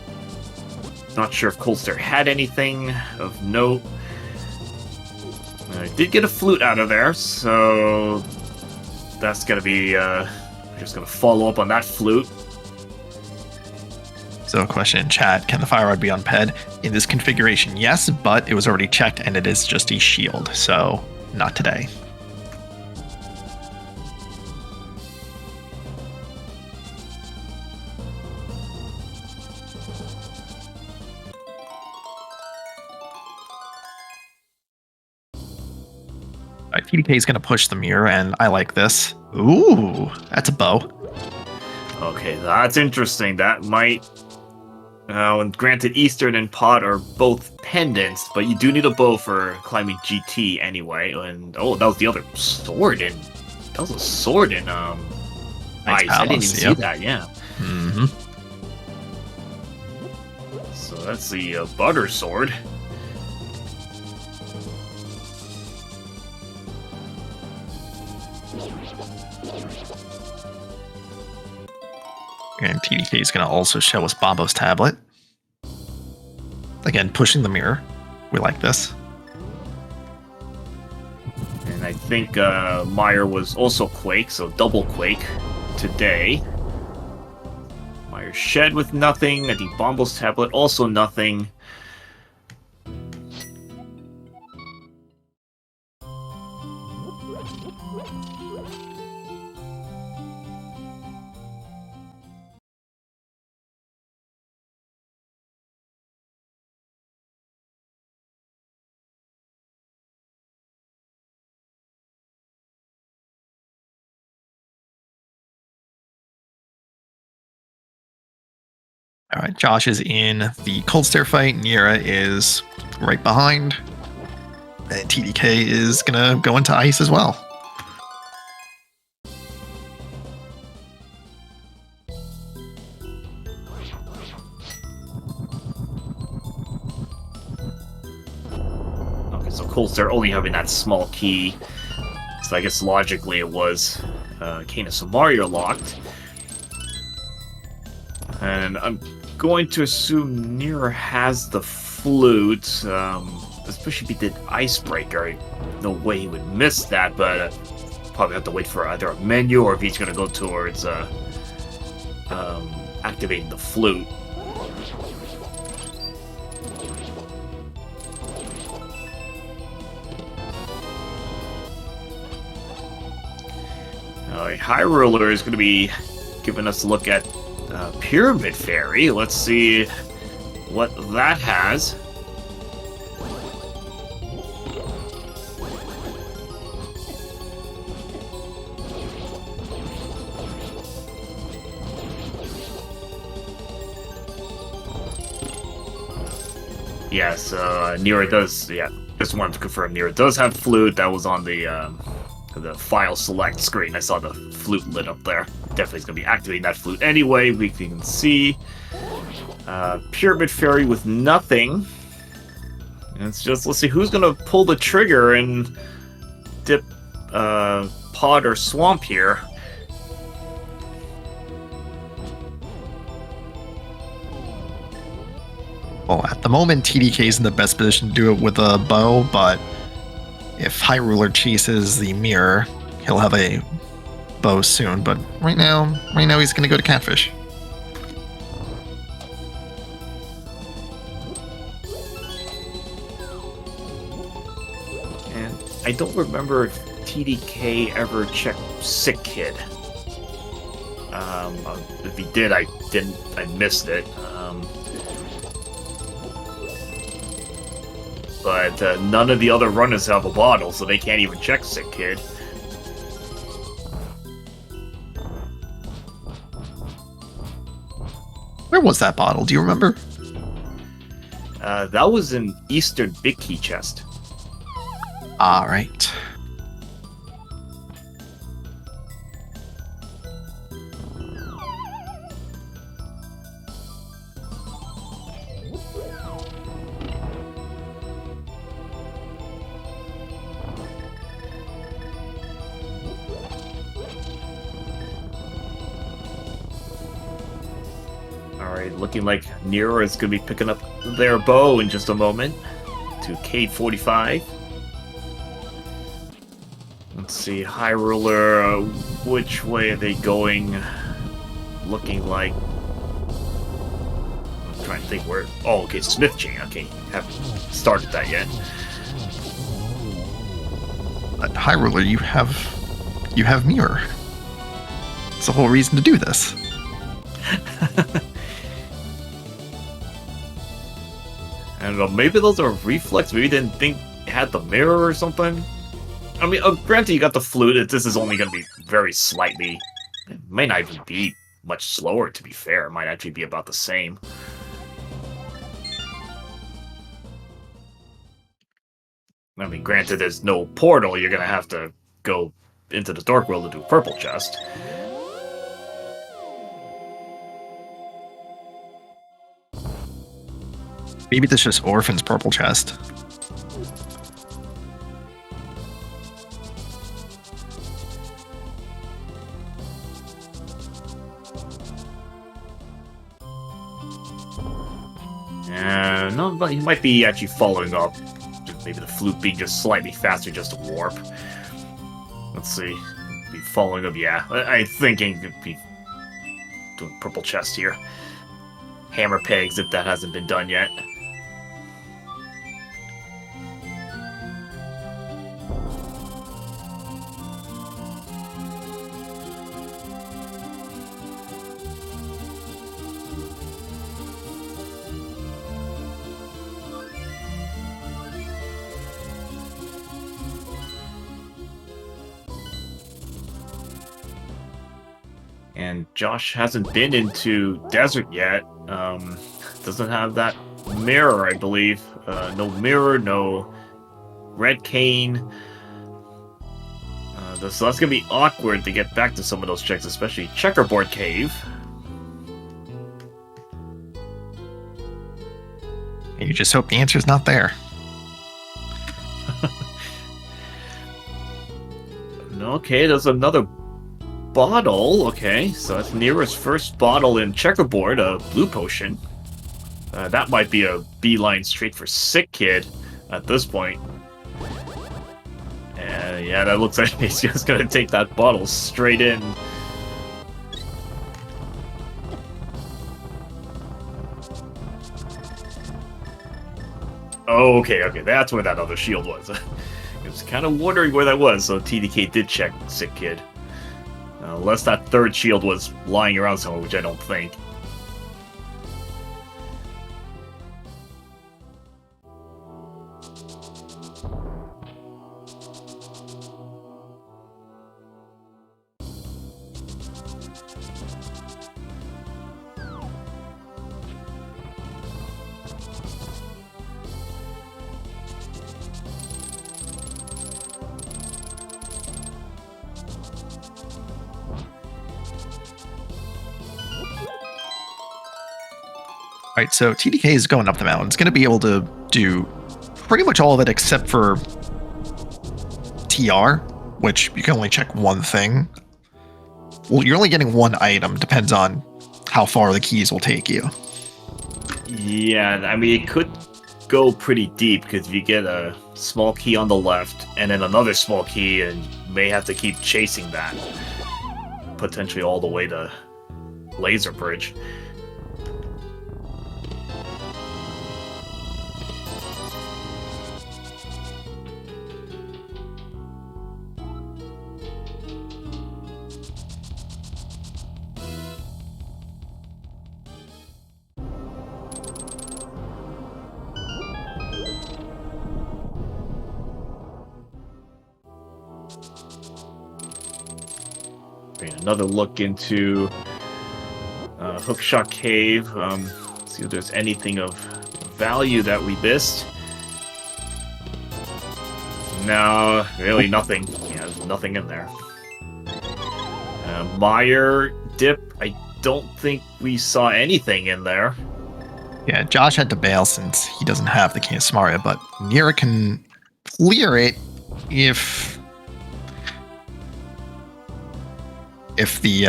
[SPEAKER 2] not sure if Cold Stare had anything of note. I did get a flute out of there, so that's going to be, just going to follow up on that flute.
[SPEAKER 1] So a question in chat, can the Fire Rod be unped? In this configuration, yes, but it was already checked and it is just a shield, so not today. TDK is going to push the mirror, and I like this. Ooh, that's a bow.
[SPEAKER 2] Okay, that's interesting. That might... and granted, Eastern and Pod are both pendants, but you do need a bow for climbing GT anyway. And oh, that was the other sword in... That was a sword in,
[SPEAKER 1] Nice
[SPEAKER 2] Ice. I didn't even see that, yeah.
[SPEAKER 1] Mm-hmm.
[SPEAKER 2] So that's the Butter Sword.
[SPEAKER 1] And TDK is going to also show us Bobo's tablet. Again, pushing the mirror. We like this.
[SPEAKER 2] And I think Meyer was also Quake, so double Quake today. Meyer Shed with nothing. I think Bombos tablet also nothing.
[SPEAKER 1] All right, Josh is in the Cold Stare fight. Nira is right behind. And TDK is going to go into Ice as well.
[SPEAKER 2] Okay, so Cold Stare only having that small key. So I guess logically it was Canis and Mario locked. And I'm going to assume Nira has the flute, especially if he did Icebreaker. No way he would miss that, but probably have to wait for either a menu or if he's going to go towards activating the flute. High Ruler is going to be giving us a look at Pyramid Fairy. Let's see what that has. Yes, Nira does. Yeah, just wanted to confirm Nira does have flute. That was on the file select screen. I saw the flute lit up there. Definitely is going to be activating that flute anyway. We can see Pyramid Fairy with nothing. And it's just, let's see who's going to pull the trigger and dip Pod or Swamp here.
[SPEAKER 1] Well, at the moment, TDK is in the best position to do it with a bow, but if High Ruler chases the mirror, he'll have a bow soon. But right now he's going to go to Catfish.
[SPEAKER 2] And I don't remember if TDK ever checked Sick Kid. If he did, I missed it. But none of the other runners have a bottle, so they can't even check Sick Kid.
[SPEAKER 1] Where was that bottle? Do you remember?
[SPEAKER 2] That was an Eastern Big Key chest.
[SPEAKER 1] All right.
[SPEAKER 2] Alright, looking like Nero is going to be picking up their bow in just a moment to Cave 45. Let's see, High Ruler, which way are they going? Looking like... I'm trying to think where... Oh, okay, Smith Chain. Okay, haven't started that yet.
[SPEAKER 1] High Ruler, you have Mirror. It's the whole reason to do this.
[SPEAKER 2] I don't know, maybe those are reflex, maybe they didn't think it had the mirror or something? I mean, granted you got the flute, this is only going to be very slightly... It may not even be much slower, to be fair. It might actually be about the same. I mean, granted there's no portal, you're going to have to go into the Dark World to do Purple Chest.
[SPEAKER 1] Maybe this is Orphan's Purple Chest.
[SPEAKER 2] No, but he might be actually following up. Maybe the flute being just slightly faster, just to warp. Let's see. Be following up, yeah. I'm thinking it'd be doing Purple Chest here. Hammer pegs if that hasn't been done yet. And Josh hasn't been into Desert yet. Doesn't have that mirror, I believe. No mirror, no red cane. So that's going to be awkward to get back to some of those checks, especially Checkerboard Cave.
[SPEAKER 1] And you just hope the answer's not there.
[SPEAKER 2] Okay, there's another bottle. Okay, so that's Nero's first bottle in Checkerboard, a blue potion. That might be a beeline straight for Sick Kid at this point. And yeah, that looks like he's just gonna take that bottle straight in. Oh, okay, that's where that other shield was. I was kind of wondering where that was, so TDK did check Sick Kid. Unless that third shield was lying around somewhere, which I don't think.
[SPEAKER 1] Alright, so TDK is going up the mountain. It's going to be able to do pretty much all of it except for TR, which you can only check one thing. Well, you're only getting one item. Depends on how far the keys will take you.
[SPEAKER 2] Yeah, I mean, it could go pretty deep, because if you get a small key on the left, and then another small key, and you may have to keep chasing that. Potentially all the way to Laser Bridge. Another look into Hookshot Cave. See if there's anything of value that we missed. No, really nothing. Yeah, there's nothing in there. Meyer Dip, I don't think we saw anything in there.
[SPEAKER 1] Yeah, Josh had to bail since he doesn't have the King of Samaria, but Nira can clear it if he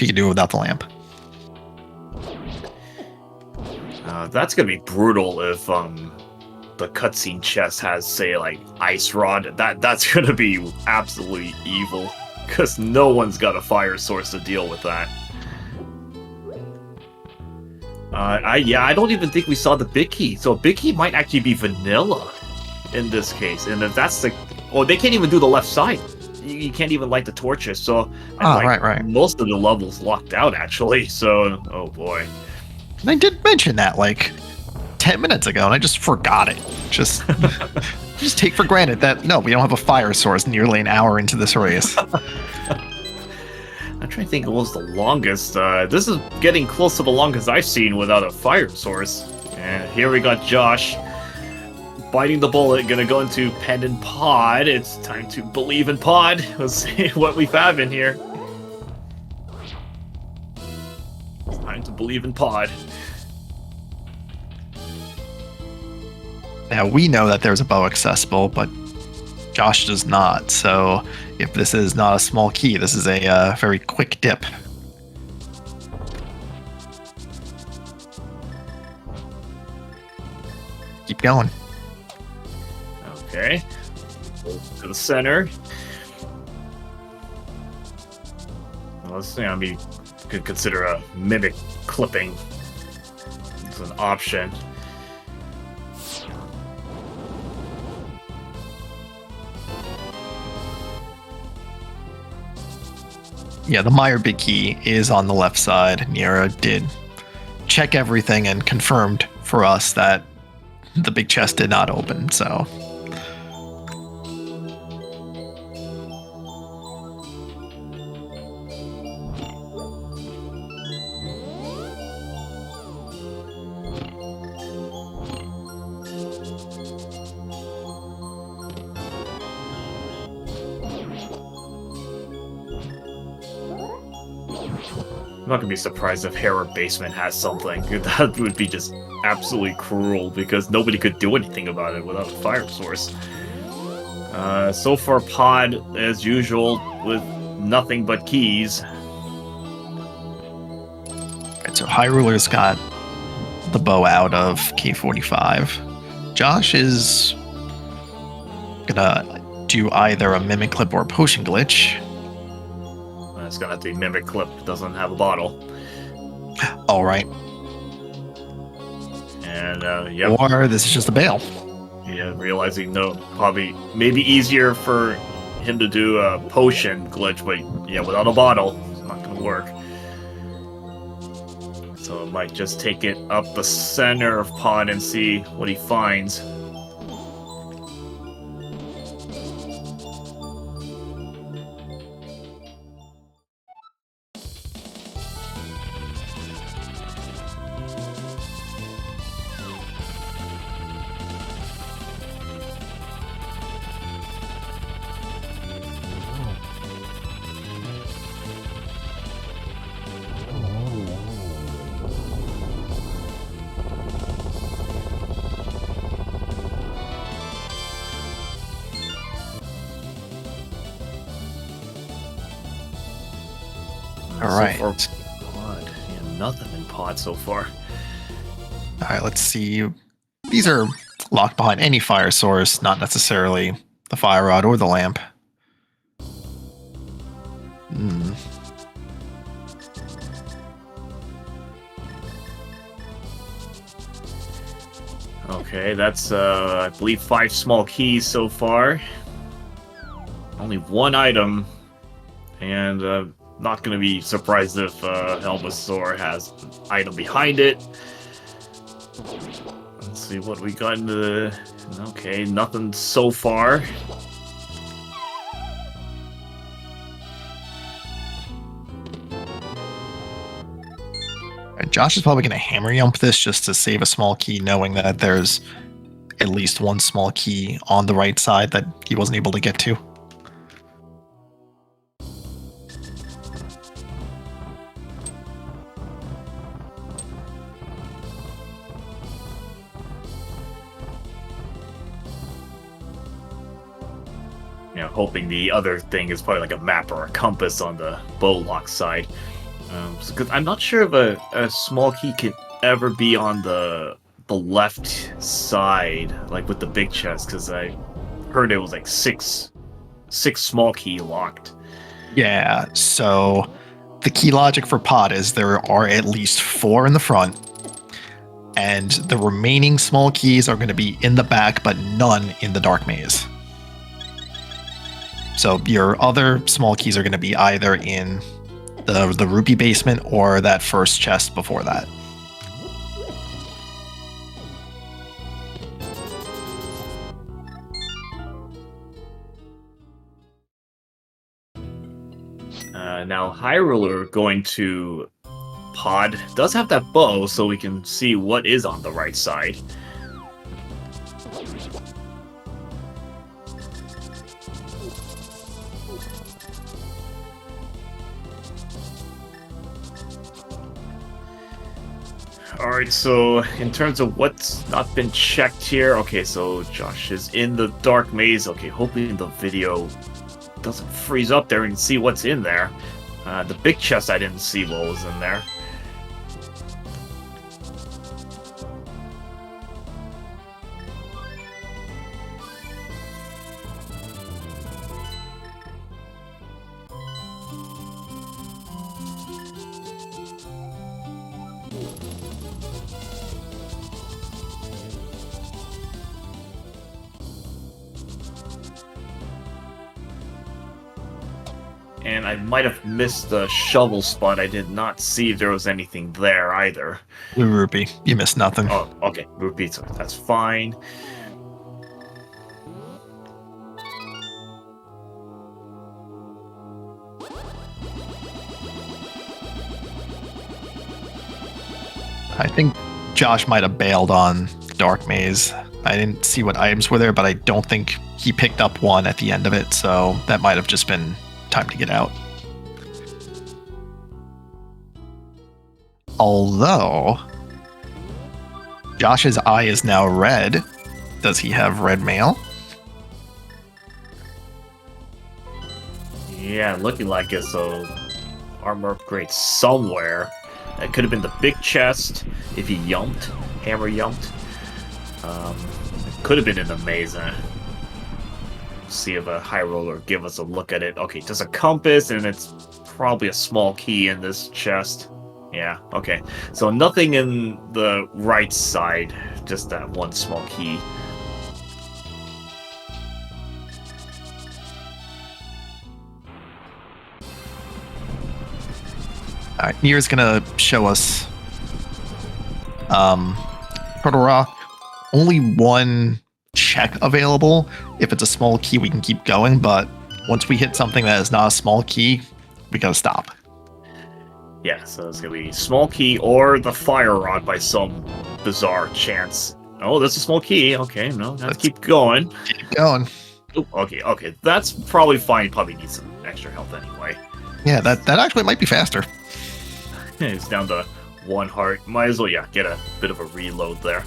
[SPEAKER 1] can do it without the lamp.
[SPEAKER 2] That's gonna be brutal if the cutscene chest has, say, like ice rod. That's gonna be absolutely evil because no one's got a fire source to deal with that. I don't even think we saw the big key. So big key might actually be vanilla in this case. And if that's the, oh, they can't even do the left side. You can't even light the torches. So
[SPEAKER 1] Right.
[SPEAKER 2] most of the levels locked out actually. So oh boy.
[SPEAKER 1] And I did mention that like 10 minutes ago, and I just forgot it. Just just take for granted that no, we don't have a fire source nearly an hour into this race.
[SPEAKER 2] I'm trying to think what was the longest. This is getting close to the longest I've seen without a fire source. And here we got Josh biting the bullet, gonna go into pen and pod. It's time to believe in pod. Let's see what we have in here. It's time to believe in pod.
[SPEAKER 1] Now we know that there's a bow accessible, but Josh does not. So if this is not a small key, this is a very quick dip. Keep going.
[SPEAKER 2] Okay. To the center. Well, let's see. I mean, could consider a mimic clipping. It's an option.
[SPEAKER 1] Yeah, the Meyer big key is on the left side. Nira did check everything and confirmed for us that the big chest did not open, so.
[SPEAKER 2] I'm not gonna be surprised if Hera Basement has something. That would be just absolutely cruel because nobody could do anything about it without a fire source. So far, pod as usual with nothing but keys.
[SPEAKER 1] Right, so High Ruler's got the bow out of K45. Josh is gonna do either a mimic clip or a potion glitch.
[SPEAKER 2] It's gonna have to be mimic clip. Doesn't have a bottle.
[SPEAKER 1] All right.
[SPEAKER 2] And yeah.
[SPEAKER 1] Or this is just a bail.
[SPEAKER 2] Yeah, realizing no, probably maybe easier for him to do a potion glitch, but yeah, without a bottle, it's not gonna work. So it might just take it up the center of pod and see what he finds.
[SPEAKER 1] All right.
[SPEAKER 2] So far, pod. Yeah, nothing in pod so far.
[SPEAKER 1] All right, let's see. These are locked behind any fire source, not necessarily the fire rod or the lamp. Hmm.
[SPEAKER 2] Okay, that's I believe 5 small keys so far. Only one item, and not going to be surprised if Helmasaur has an item behind it. Let's see what we got in the... Okay, nothing so far.
[SPEAKER 1] And Josh is probably going to hammer yump this just to save a small key, knowing that there's at least one small key on the right side that he wasn't able to get to.
[SPEAKER 2] You know, hoping the other thing is probably like a map or a compass on the bow lock side. Because I'm not sure if a small key ever be on the left side, like with the big chest, because I heard it was like six small key locked.
[SPEAKER 1] Yeah, so the key logic for pod is there are at least 4 in the front, and the remaining small keys are going to be in the back, but none in the dark maze. So your other small keys are going to be either in the rupee basement or that first chest before that.
[SPEAKER 2] Now Hyrule going to pod does have that bow, so we can see what is on the right side. Alright, so in terms of what's not been checked here, okay, so Josh is in the dark maze. Okay, hoping the video doesn't freeze up there and see what's in there. The big chest, I didn't see what was in there. And I might have missed the shovel spot. I did not see if there was anything there either.
[SPEAKER 1] Blue rupee, you missed nothing.
[SPEAKER 2] Oh, okay. Rupee, so that's fine.
[SPEAKER 1] I think Josh might have bailed on dark maze. I didn't see what items were there, but I don't think he picked up one at the end of it, so that might have just been time to get out. Although Josh's eye is now red. Does he have red mail?
[SPEAKER 2] Yeah, looking like it, so armor upgrade somewhere. That could have been the big chest if he yumped, hammer yumped. It could have been in the maze. See if a high roller give us a look at it. Okay, just a compass, and it's probably a small key in this chest. Yeah, okay. So nothing in the right side, just that one small key.
[SPEAKER 1] Alright, Nier's gonna show us Turtle Rock. Only one check available. If it's a small key, we can keep going, but once we hit something that is not a small key, we gotta stop.
[SPEAKER 2] Yeah, so it's gonna be small key or the fire rod by some bizarre chance. Oh, that's a small key. Okay, no, let's keep going.
[SPEAKER 1] Keep going.
[SPEAKER 2] Ooh, okay, that's probably fine. You probably need some extra health anyway.
[SPEAKER 1] Yeah, that actually might be faster.
[SPEAKER 2] It's down to 1 heart. Might as well, yeah, get a bit of a reload there.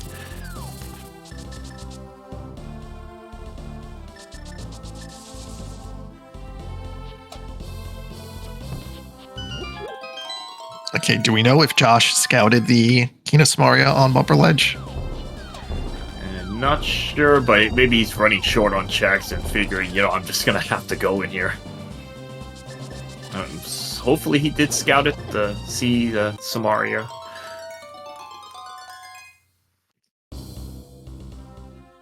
[SPEAKER 1] Okay, do we know if Josh scouted the Kinos Maria on Bumper Ledge?
[SPEAKER 2] And not sure, but maybe he's running short on checks and figuring, I'm just gonna have to go in here. Hopefully he did scout it to see the Samaria.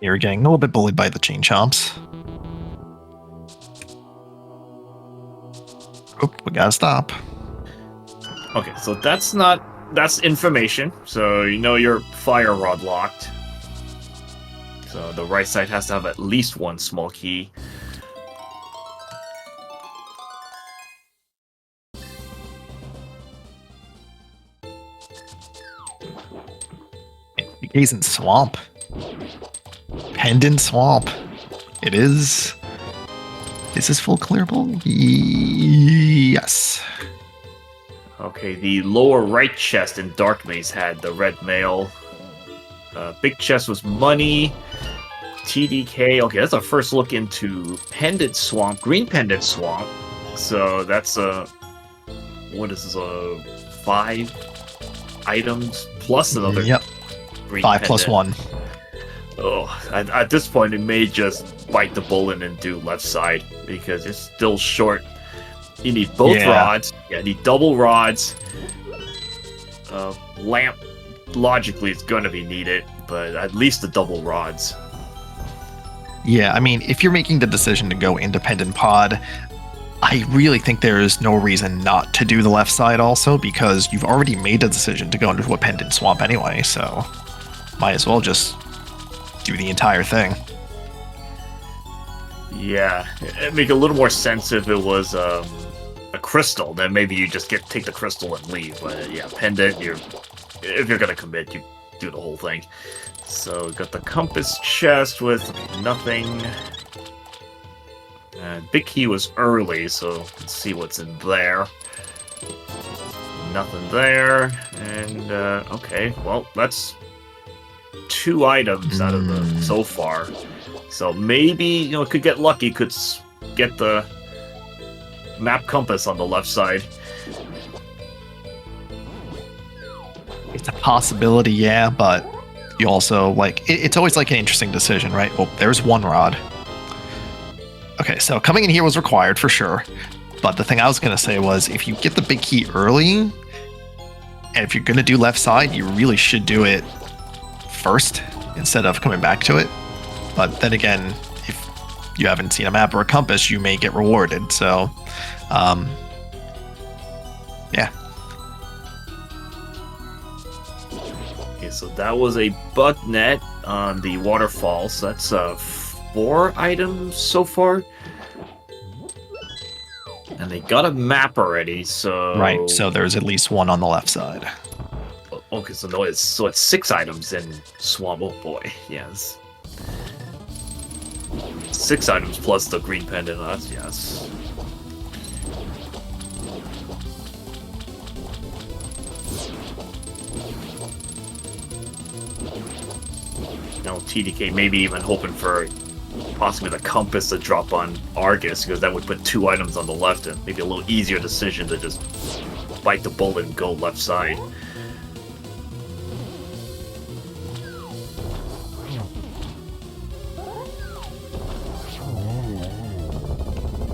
[SPEAKER 1] You're getting a little bit bullied by the chain chomps. Oh, we gotta stop.
[SPEAKER 2] Okay, so that's information. So your fire rod locked. So the right side has to have at least one small key.
[SPEAKER 1] Gazing Swamp. Pendant Swamp. It is. Is this full clearable? Yes.
[SPEAKER 2] Okay, the lower right chest in Dark Maze had the red mail. Big chest was money. TDK. Okay, that's our first look into Pendant Swamp, Green Pendant Swamp. So that's what is this, 5 items plus another
[SPEAKER 1] Yep.
[SPEAKER 2] green
[SPEAKER 1] 5 plus
[SPEAKER 2] pendant.
[SPEAKER 1] 1.
[SPEAKER 2] Oh, at this point, it may just bite the bullet and do left side because it's still short. You need both rods. Yeah, you need double rods. Lamp, logically, is going to be needed, but at least the double rods.
[SPEAKER 1] Yeah, I mean, if you're making the decision to go independent pod, I really think there is no reason not to do the left side also, because you've already made the decision to go into a pendant swamp anyway, so might as well just do the entire thing.
[SPEAKER 2] Yeah, it'd make a little more sense if it was a crystal. Then maybe you just take the crystal and leave. But yeah, pendant. If you're gonna commit, you do the whole thing. So we got the compass chest with nothing. Big key was early, so let's see what's in there. Nothing there, and okay, well that's 2 items out of the so far. So maybe it could get lucky, could get the map compass on the left side.
[SPEAKER 1] It's a possibility, yeah, but you also it's always an interesting decision, right? Well, there's 1 rod. Okay, so coming in here was required for sure, but the thing I was gonna say was if you get the big key early, and if you're gonna do left side, you really should do it first instead of coming back to it. But then again, if you haven't seen a map or a compass, you may get rewarded. So, yeah.
[SPEAKER 2] Okay, so that was a bug net on the waterfall. So that's 4 items so far. And they got a map already, so...
[SPEAKER 1] Right, so there's at least 1 on the left side.
[SPEAKER 2] Okay, so no, it's 6 items in Swamp. Oh boy, yes. 6 items plus the green pendant. That's yes. Now TDK maybe even hoping for possibly the compass to drop on Argus, because that would put 2 items on the left and maybe a little easier decision to just bite the bullet and go left side.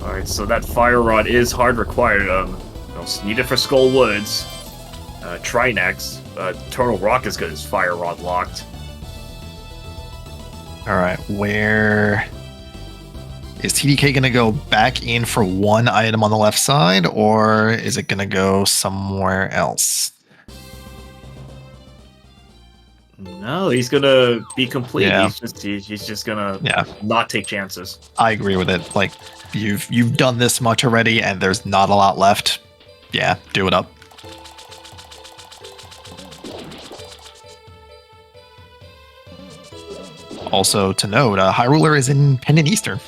[SPEAKER 2] Alright, so that fire rod is hard required. Need it for Skull Woods. Try next. Turtle Rock is good as fire rod locked.
[SPEAKER 1] Alright, where is TDK gonna go back in for 1 item on the left side, or is it gonna go somewhere else?
[SPEAKER 2] No, he's gonna be complete.
[SPEAKER 1] Yeah.
[SPEAKER 2] He's just gonna
[SPEAKER 1] Yeah.
[SPEAKER 2] not take chances.
[SPEAKER 1] I agree with it. You've done this much already, and there's not a lot left. Yeah, do it up. Also to note, High Ruler is in Pendant Eastern.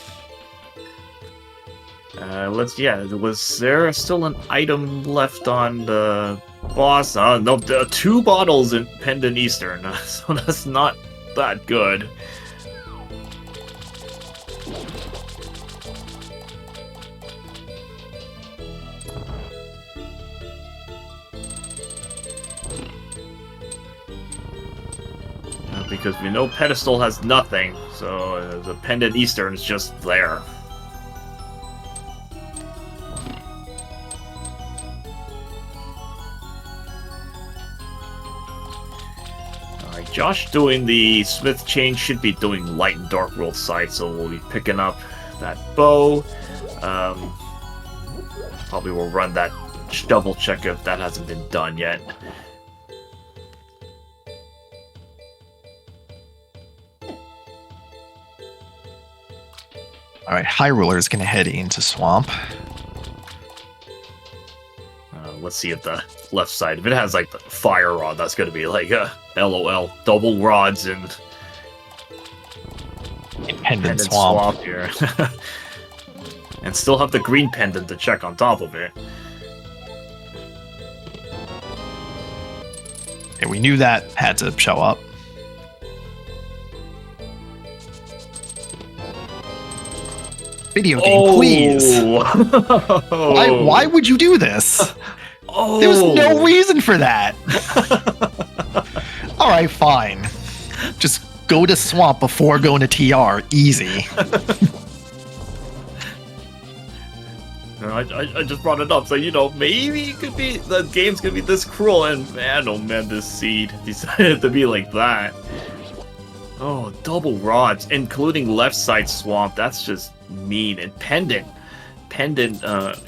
[SPEAKER 2] Was there still an item left on the boss? No, 2 bottles in Pendant Eastern, so that's not that good. Because we know Pedestal has nothing, so the Pendant Eastern is just there. Alright, Josh doing the Smith Chain should be doing Light and Dark World side, so we'll be picking up that bow. Probably will run that double check if that hasn't been done yet.
[SPEAKER 1] Alright, High Ruler is gonna head into Swamp.
[SPEAKER 2] Let's see if the left side, if it has the fire rod, that's gonna be LOL, double rods and
[SPEAKER 1] Pendant Swamp
[SPEAKER 2] here. And still have the green pendant to check on top of it.
[SPEAKER 1] Yeah, we knew that had to show up. Video game, please. Why would you do this? There was no reason for that. Alright, fine. Just go to Swamp before going to TR. Easy.
[SPEAKER 2] I just brought it up, so maybe it could be the game's gonna be this cruel, and man, oh man, this seed decided to be like that. Oh, double rods, including left side swamp. That's just mean. And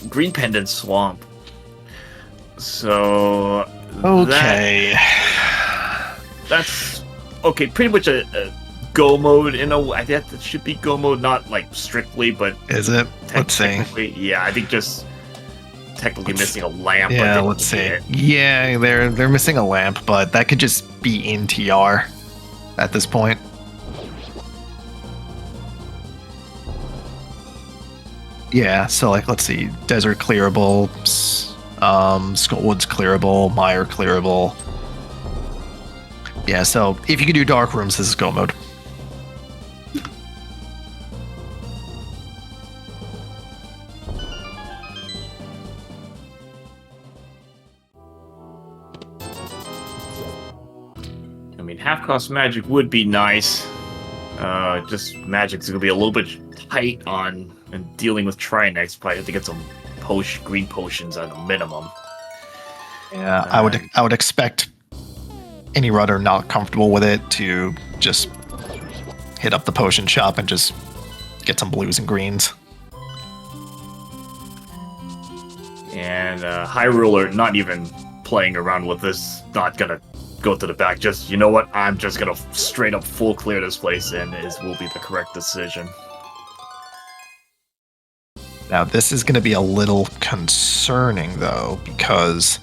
[SPEAKER 2] green pendant swamp. So
[SPEAKER 1] okay,
[SPEAKER 2] that's okay. Pretty much a go mode in a way. I think that should be go mode, not like strictly, but
[SPEAKER 1] is it? Let's see.
[SPEAKER 2] Yeah, I think just technically missing a lamp.
[SPEAKER 1] Yeah, let's see. Yeah, they're missing a lamp, but that could just be in TR at this point. Yeah, so like let's see, desert clearable, Skullwood's clearable, Mire clearable. Yeah, so if you can do dark rooms, this is go mode.
[SPEAKER 2] I mean, half-cost magic would be nice. Just magic's gonna be a little bit tight on and dealing with Trinex. Probably have to get some green potions at a minimum.
[SPEAKER 1] Yeah, I would expect any runner not comfortable with it to just hit up the potion shop and just get some blues and greens.
[SPEAKER 2] And High Ruler not even playing around with this, not gonna go to the back. Just, you know what? I'm just gonna straight up full clear this place, and will be the correct decision.
[SPEAKER 1] Now this is going to be a little concerning though, because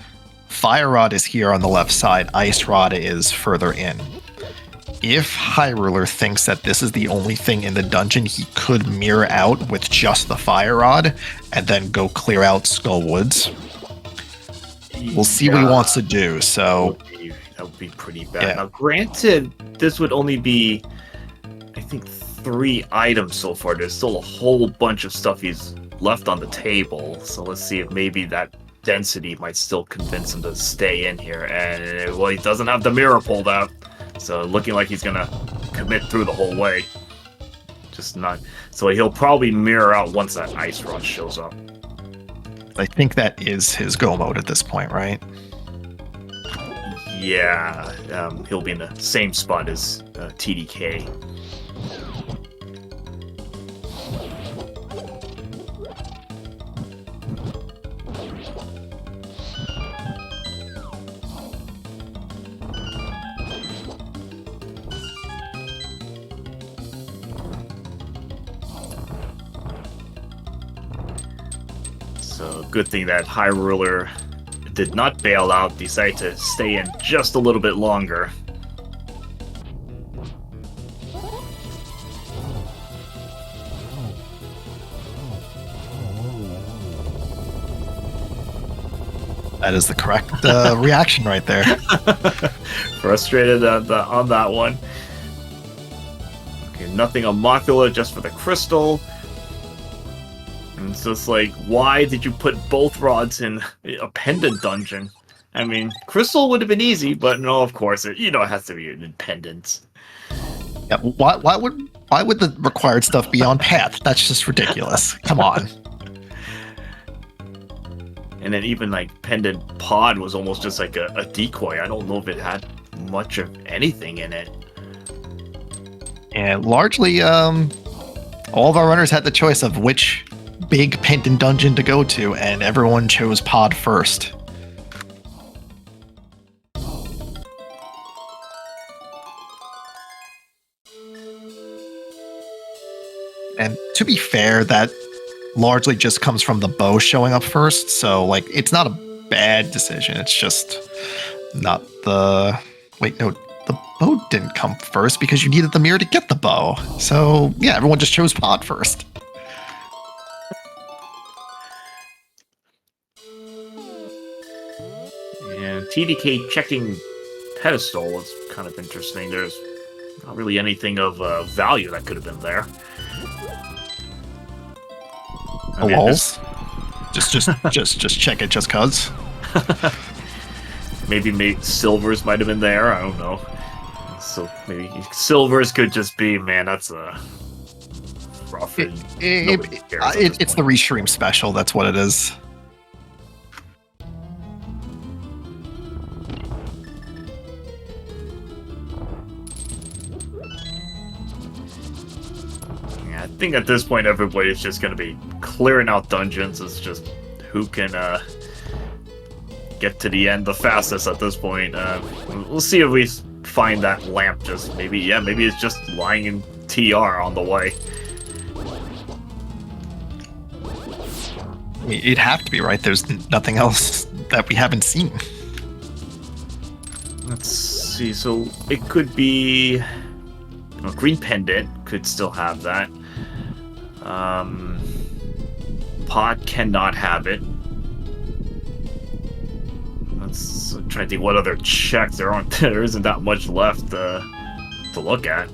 [SPEAKER 1] Fire Rod is here on the left side, Ice Rod is further in. If High Ruler thinks that this is the only thing in the dungeon, he could mirror out with just the Fire Rod and then go clear out Skullwoods. We'll see what he wants to do. So
[SPEAKER 2] that would be pretty bad.
[SPEAKER 1] Yeah.
[SPEAKER 2] Now, granted, this would only be, I think, 3 items so far. There's still a whole bunch of stuff he's left on the table. So let's see if maybe that density might still convince him to stay in here. And, well, he doesn't have the mirror pulled out. So looking like he's going to commit through the whole way. Just not. So he'll probably mirror out once that Ice Rod shows up.
[SPEAKER 1] I think that is his go mode at this point, right?
[SPEAKER 2] Yeah, he'll be in the same spot as TDK. So good thing that High Ruler did not bail out, decided to stay in just a little bit longer.
[SPEAKER 1] That is the correct reaction right there.
[SPEAKER 2] Frustrated on that one. Okay, nothing on Mothula, just for the crystal. And it's just like, why did you put both rods in a pendant dungeon? I mean, crystal would have been easy, but no, of course, it has to be in pendants.
[SPEAKER 1] Yeah, why would the required stuff be on path? That's just ridiculous. Come on.
[SPEAKER 2] And then even like pendant pod was almost just like a decoy. I don't know if it had much of anything in it.
[SPEAKER 1] And largely, all of our runners had the choice of which big pendant dungeon to go to, and everyone chose pod first. And to be fair, that largely just comes from the bow showing up first, so like it's not a bad decision. It's just not the... Wait, no, the bow didn't come first because you needed the mirror to get the bow. So yeah, everyone just chose pod first.
[SPEAKER 2] And TDK checking pedestal was kind of interesting. There's not really anything of value that could have been there.
[SPEAKER 1] Walls? Just check it just cuz.
[SPEAKER 2] Maybe silvers might have been there. I don't know. So maybe silvers could just be, man, that's a rough.
[SPEAKER 1] It's the restream special. That's what it is.
[SPEAKER 2] Yeah, I think at this point everybody's just gonna be clearing out dungeons. It's just who can get to the end the fastest at this point. We'll see if we find that lamp. Just maybe it's just lying in TR on the way.
[SPEAKER 1] It'd have to be, right? There's nothing else that we haven't seen.
[SPEAKER 2] Let's see. So it could be green pendant. Could still have that. Pod cannot have it. Let's try to think what other checks there aren't. There isn't that much left to look at.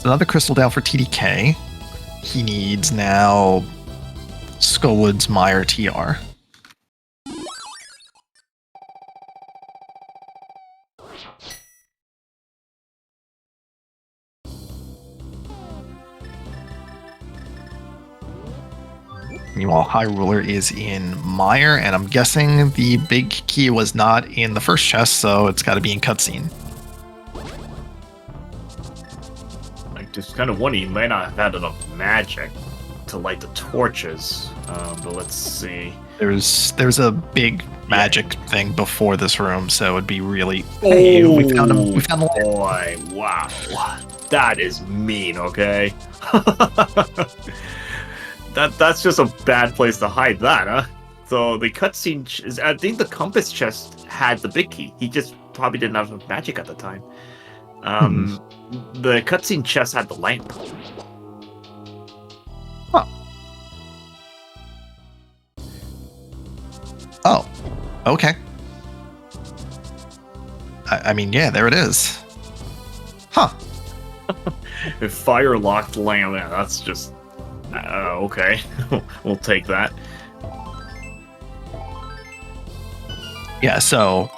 [SPEAKER 1] Another crystal down for TDK. He needs now Skullwood's Meyer TR. Meanwhile, High Ruler is in Meyer, and I'm guessing the big key was not in the first chest, so it's got to be in cutscene.
[SPEAKER 2] Just kind of wondering, you might not have had enough magic to light the torches, but let's see.
[SPEAKER 1] There's a big magic thing before this room, so it'd be really. Hey, we found him. We found the lamp.
[SPEAKER 2] Boy, wow, that is mean. Okay, that's just a bad place to hide that, huh? So the cutscene is. I think the compass chest had the big key. He just probably didn't have enough magic at the time. The cutscene chest had the lamp.
[SPEAKER 1] Huh. Oh. Okay. I mean, yeah, there it is. Huh.
[SPEAKER 2] If fire locked lamp, yeah, that's just okay. We'll take that.
[SPEAKER 1] Yeah, so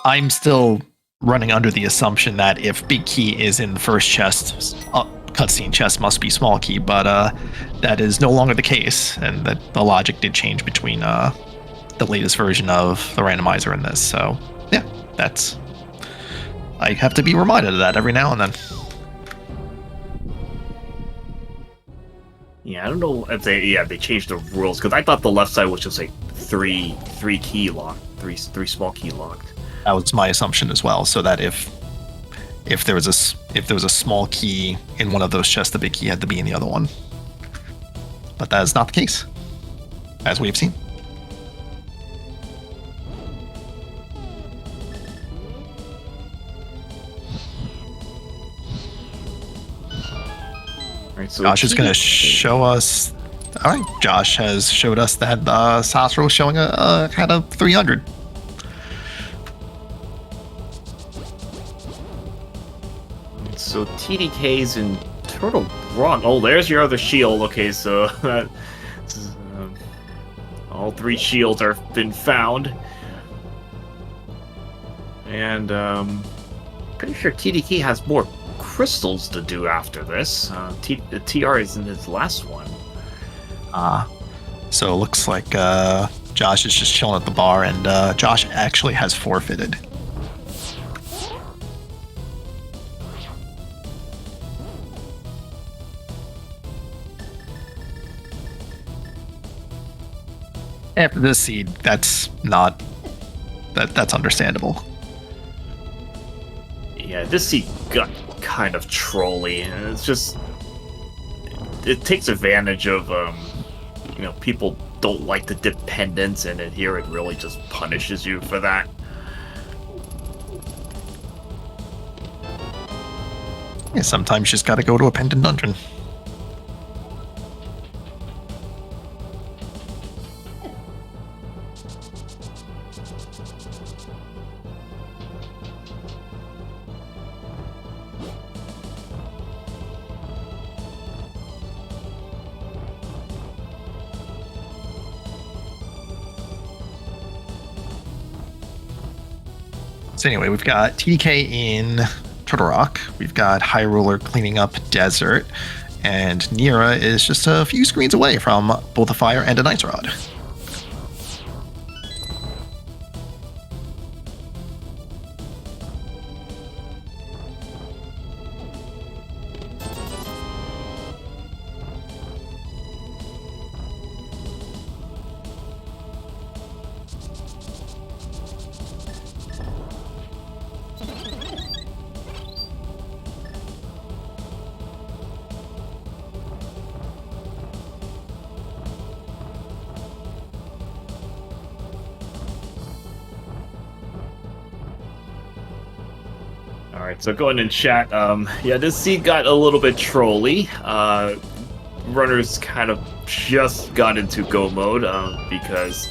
[SPEAKER 1] I'm still running under the assumption that if big key is in the first chest, cutscene chest must be small key, but that is no longer the case, and that the logic did change between the latest version of the randomizer and this. So yeah, that's, I have to be reminded of that every now and then.
[SPEAKER 2] Yeah, I don't know if they changed the rules, because I thought the left side was just like three key locked, three small key locked.
[SPEAKER 1] That was my assumption as well. So that if there was a small key in one of those chests, the big key had to be in the other one. But that is not the case, as we have seen.
[SPEAKER 2] Right, so
[SPEAKER 1] Josh is going to show us. All right, Josh has showed us that Sasro is showing a kind of 300.
[SPEAKER 2] So TDK's in Turtle Run. Oh, there's your other shield. Okay, so all three shields are been found, and pretty sure TDK has more crystals to do after this. TR is in his last one.
[SPEAKER 1] So it looks like Josh is just chilling at the bar, and Josh actually has forfeited. After this seed, that's understandable.
[SPEAKER 2] Yeah, this seed got kind of trolly, and it's just it takes advantage of people don't like the dependence, and here it really just punishes you for that.
[SPEAKER 1] Yeah, sometimes you just gotta go to a pendant dungeon. So anyway, we've got TDK in Turtle Rock, we've got High Ruler cleaning up Desert, and Nira is just a few screens away from both a Fire and an Ice Rod.
[SPEAKER 2] Alright, so going in chat, yeah, this seed got a little bit trolly. Runners kind of just got into go mode because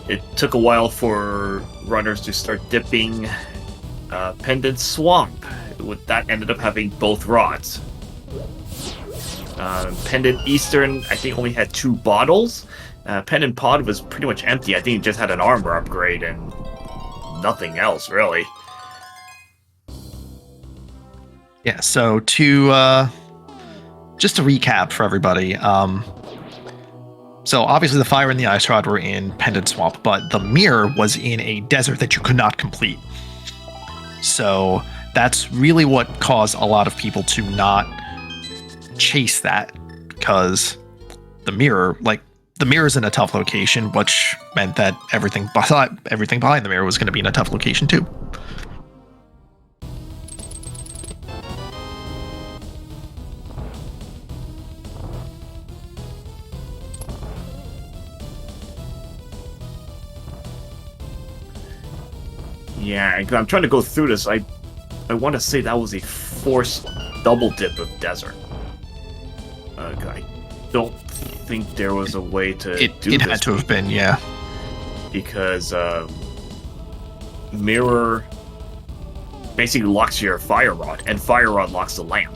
[SPEAKER 2] it took a while for runners to start dipping Pendant Swamp. That ended up having both rods. Pendant Eastern, I think, only had 2 bottles. Pendant Pod was pretty much empty. I think it just had an armor upgrade and nothing else, really.
[SPEAKER 1] Yeah, so just to recap for everybody, so obviously the Fire and the Ice Rod were in Pendant Swamp, but the Mirror was in a desert that you could not complete. So that's really what caused a lot of people to not chase that, because the Mirror's in a tough location, which meant that everything behind the Mirror was going to be in a tough location too.
[SPEAKER 2] Yeah, I'm trying to go through this. I want to say that was a forced double dip of desert. I don't think there was a way to do this.
[SPEAKER 1] It had to have been, yeah.
[SPEAKER 2] Because Mirror basically locks your Fire Rod, and Fire Rod locks the lamp.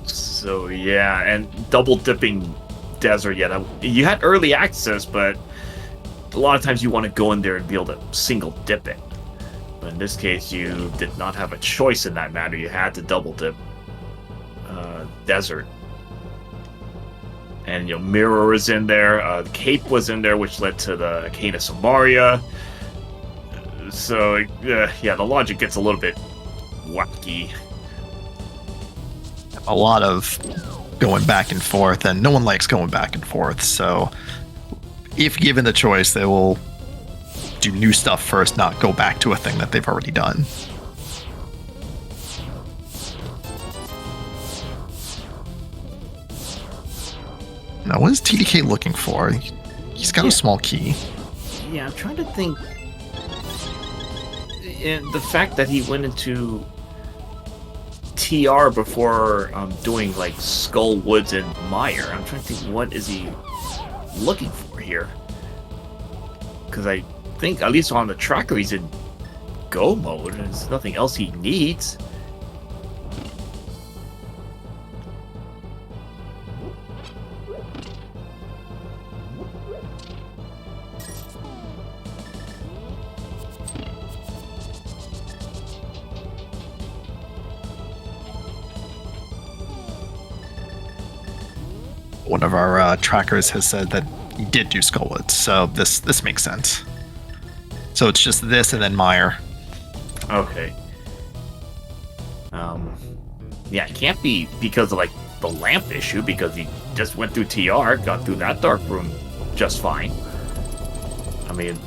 [SPEAKER 2] So yeah, and double dipping desert, yeah, you had early access, but a lot of times you want to go in there and be able to single dip it. But in this case, you did not have a choice in that matter. You had to double dip desert. And, Mirror is in there. The Cape was in there, which led to the Cane of Samaria. So, yeah, the logic gets a little bit wacky.
[SPEAKER 1] A lot of going back and forth, and no one likes going back and forth. So, if given the choice, they will do new stuff first, not go back to a thing that they've already done. Now, what is TDK looking for? He's got a small key.
[SPEAKER 2] Yeah, I'm trying to think. And the fact that he went into TR before doing like Skull Woods and Mire, I'm trying to think, what is he looking for here? Because I think, at least on the tracker, he's in go mode. There's nothing else he needs.
[SPEAKER 1] One of our trackers has said that he did do Skullwoods, so this makes sense. So it's just this and then Mire.
[SPEAKER 2] Okay. Yeah, it can't be because of, like, the lamp issue, because he just went through TR, got through that dark room just fine. I mean,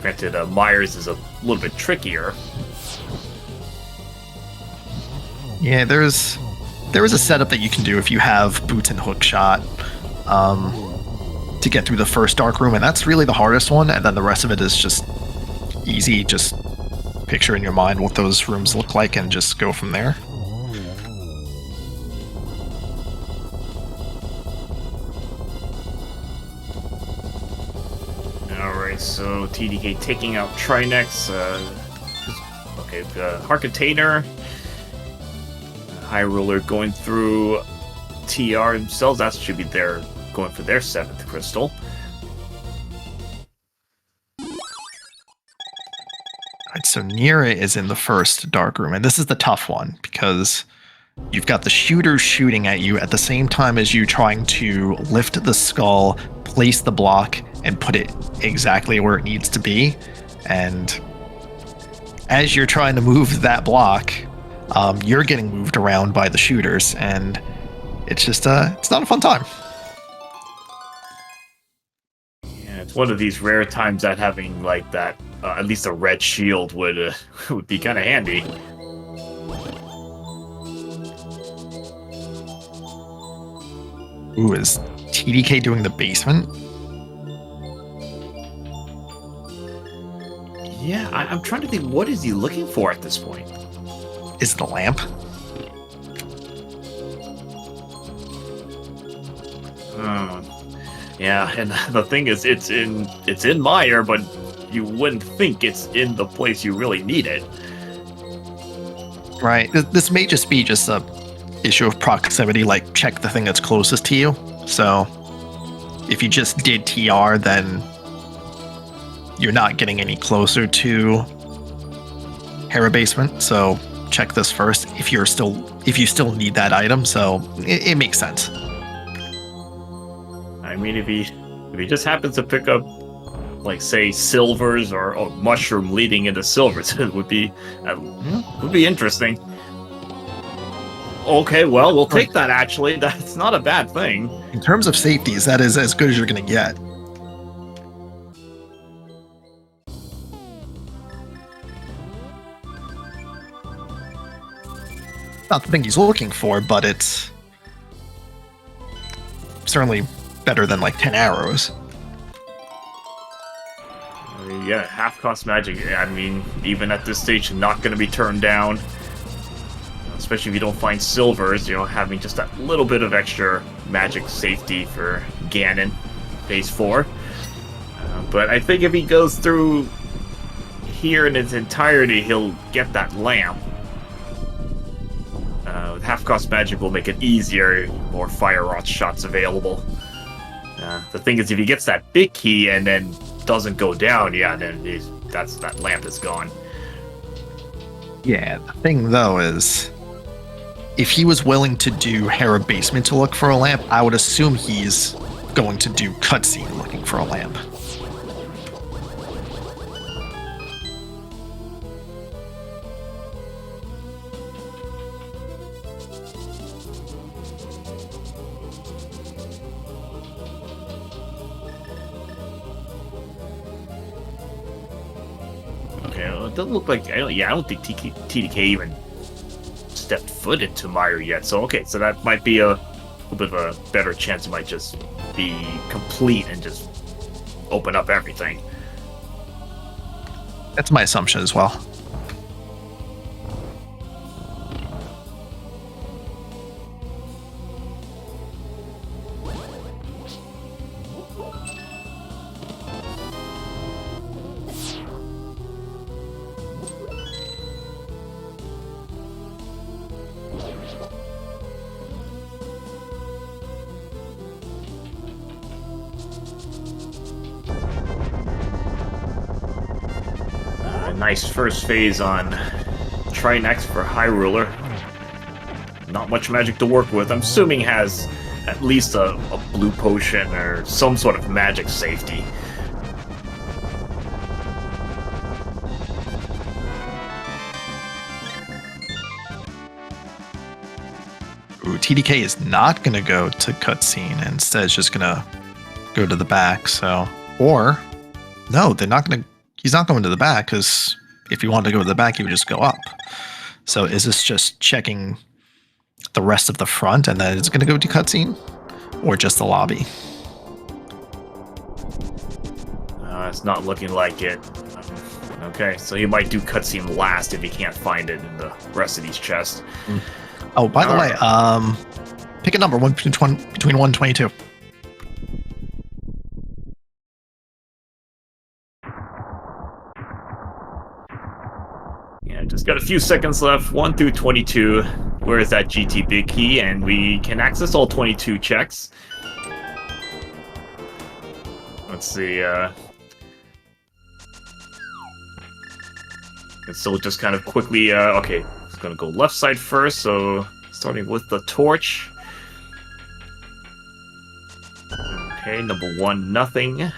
[SPEAKER 2] granted, Mire's is a little bit trickier.
[SPEAKER 1] Yeah, there is a setup that you can do if you have boots and hookshot to get through the first dark room, and that's really the hardest one, and then the rest of it is just easy. Just picture in your mind what those rooms look like and just go from there.
[SPEAKER 2] So TDK taking out Trinex. Okay, Heart Container. High Ruler going through TR themselves. That should be their going for their 7th crystal.
[SPEAKER 1] Alright, so Nira is in the first dark room, and this is the tough one because you've got the shooter shooting at you at the same time as you trying to lift the skull, place the block, and put it exactly where it needs to be. And as you're trying to move that block, you're getting moved around by the shooters, and it's just it's not a fun time.
[SPEAKER 2] Yeah, it's one of these rare times that having like that, at least a red shield would would be kind of handy.
[SPEAKER 1] Ooh, is TDK doing the basement?
[SPEAKER 2] Yeah, I'm trying to think, what is he looking for at this point?
[SPEAKER 1] Is it the lamp?
[SPEAKER 2] Yeah, and the thing is, it's in Meyer, but you wouldn't think it's in the place you really need it.
[SPEAKER 1] Right. This may just be just a issue of proximity, like check the thing that's closest to you. So if you just did TR, then you're not getting any closer to Hera basement. So check this first if you still need that item. So it makes sense.
[SPEAKER 2] I mean, if he just happens to pick up, like, say, silvers or mushroom leading into silvers, it would be interesting. Okay, well, we'll take that, actually. That's not a bad thing.
[SPEAKER 1] In terms of safeties, that is as good as you're going to get. Not the thing he's looking for, but it's certainly better than like 10 arrows.
[SPEAKER 2] Yeah, half-cost magic. I mean, even at this stage, not going to be turned down. Especially if you don't find silvers, having just that little bit of extra magic safety for Ganon, phase 4. But I think if he goes through here in its entirety, he'll get that lamp. Half-cost magic will make it easier, more fire rot shots available. The thing is, if he gets that big key and then doesn't go down, yeah, then that lamp is gone.
[SPEAKER 1] Yeah, the thing though is, if he was willing to do Hera basement to look for a lamp, I would assume he's going to do cutscene looking for a lamp.
[SPEAKER 2] It doesn't look like... I don't think TDK even stepped foot into Meyer yet. So, okay, so that might be a little bit of a better chance. It might just be complete and just open up everything.
[SPEAKER 1] That's my assumption as well.
[SPEAKER 2] Nice first phase on Trinex for High Ruler. Not much magic to work with. I'm assuming has at least a blue potion or some sort of magic safety.
[SPEAKER 1] Ooh, TDK is not going to go to cutscene. Instead, it's just going to go to the back. So, or no, they're not going to. He's not going to the back because if he wanted to go to the back, he would just go up. So is this just checking the rest of the front and then it's going to go to cutscene, or just the lobby?
[SPEAKER 2] It's not looking like it. Okay, so he might do cutscene last if he can't find it in the rest of these chests.
[SPEAKER 1] Oh, by the way, pick a number between 1 and 22.
[SPEAKER 2] got a few seconds left. 1 through 22. Where is that GT big key? And we can access all 22 checks. Let's see. And so just kind of quickly. Okay, it's gonna go left side first. So starting with the torch. Okay, number 1, nothing.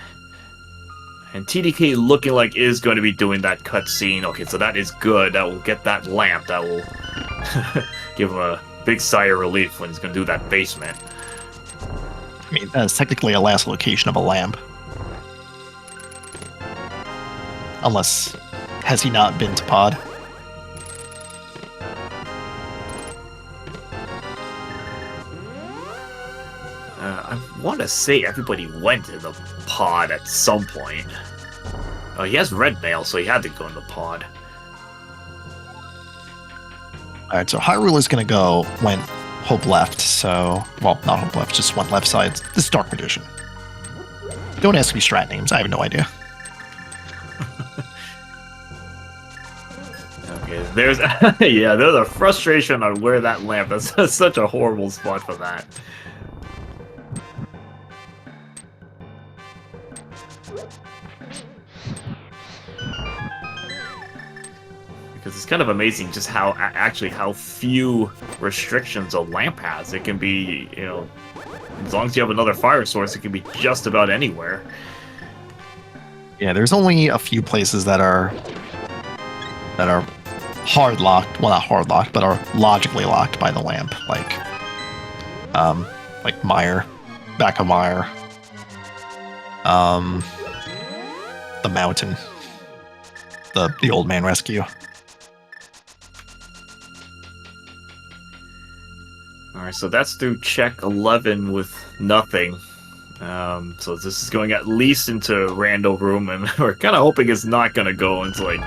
[SPEAKER 2] And TDK looking like is going to be doing that cutscene. Okay, so that is good. That will get that lamp. That will give him a big sigh of relief when he's going to do that basement.
[SPEAKER 1] I mean, that's technically a last location of a lamp. Unless, has he not been to Pod?
[SPEAKER 2] I want to say everybody went to the Pod at some point. Oh, he has red mail, so he had to go in the Pod.
[SPEAKER 1] Alright, so Hyrule is going to go when Hope left, so... Well, not Hope left, just went left side. This is Dark Magician. Don't ask me strat names, I have no idea.
[SPEAKER 2] Okay, there's... yeah, there's a frustration on where that lamp is. That's such a horrible spot for that. Because it's kind of amazing just how actually how few restrictions a lamp has. It can be, you know, as long as you have another fire source, it can be just about anywhere.
[SPEAKER 1] Yeah, there's only a few places that are hard locked. Well, not hard locked, but are logically locked by the lamp, like Mire, back of Mire, the mountain, the old man rescue.
[SPEAKER 2] Alright, so that's through check 11 with nothing. So this is going at least into Rando Room, and we're kind of hoping it's not going to go into, like,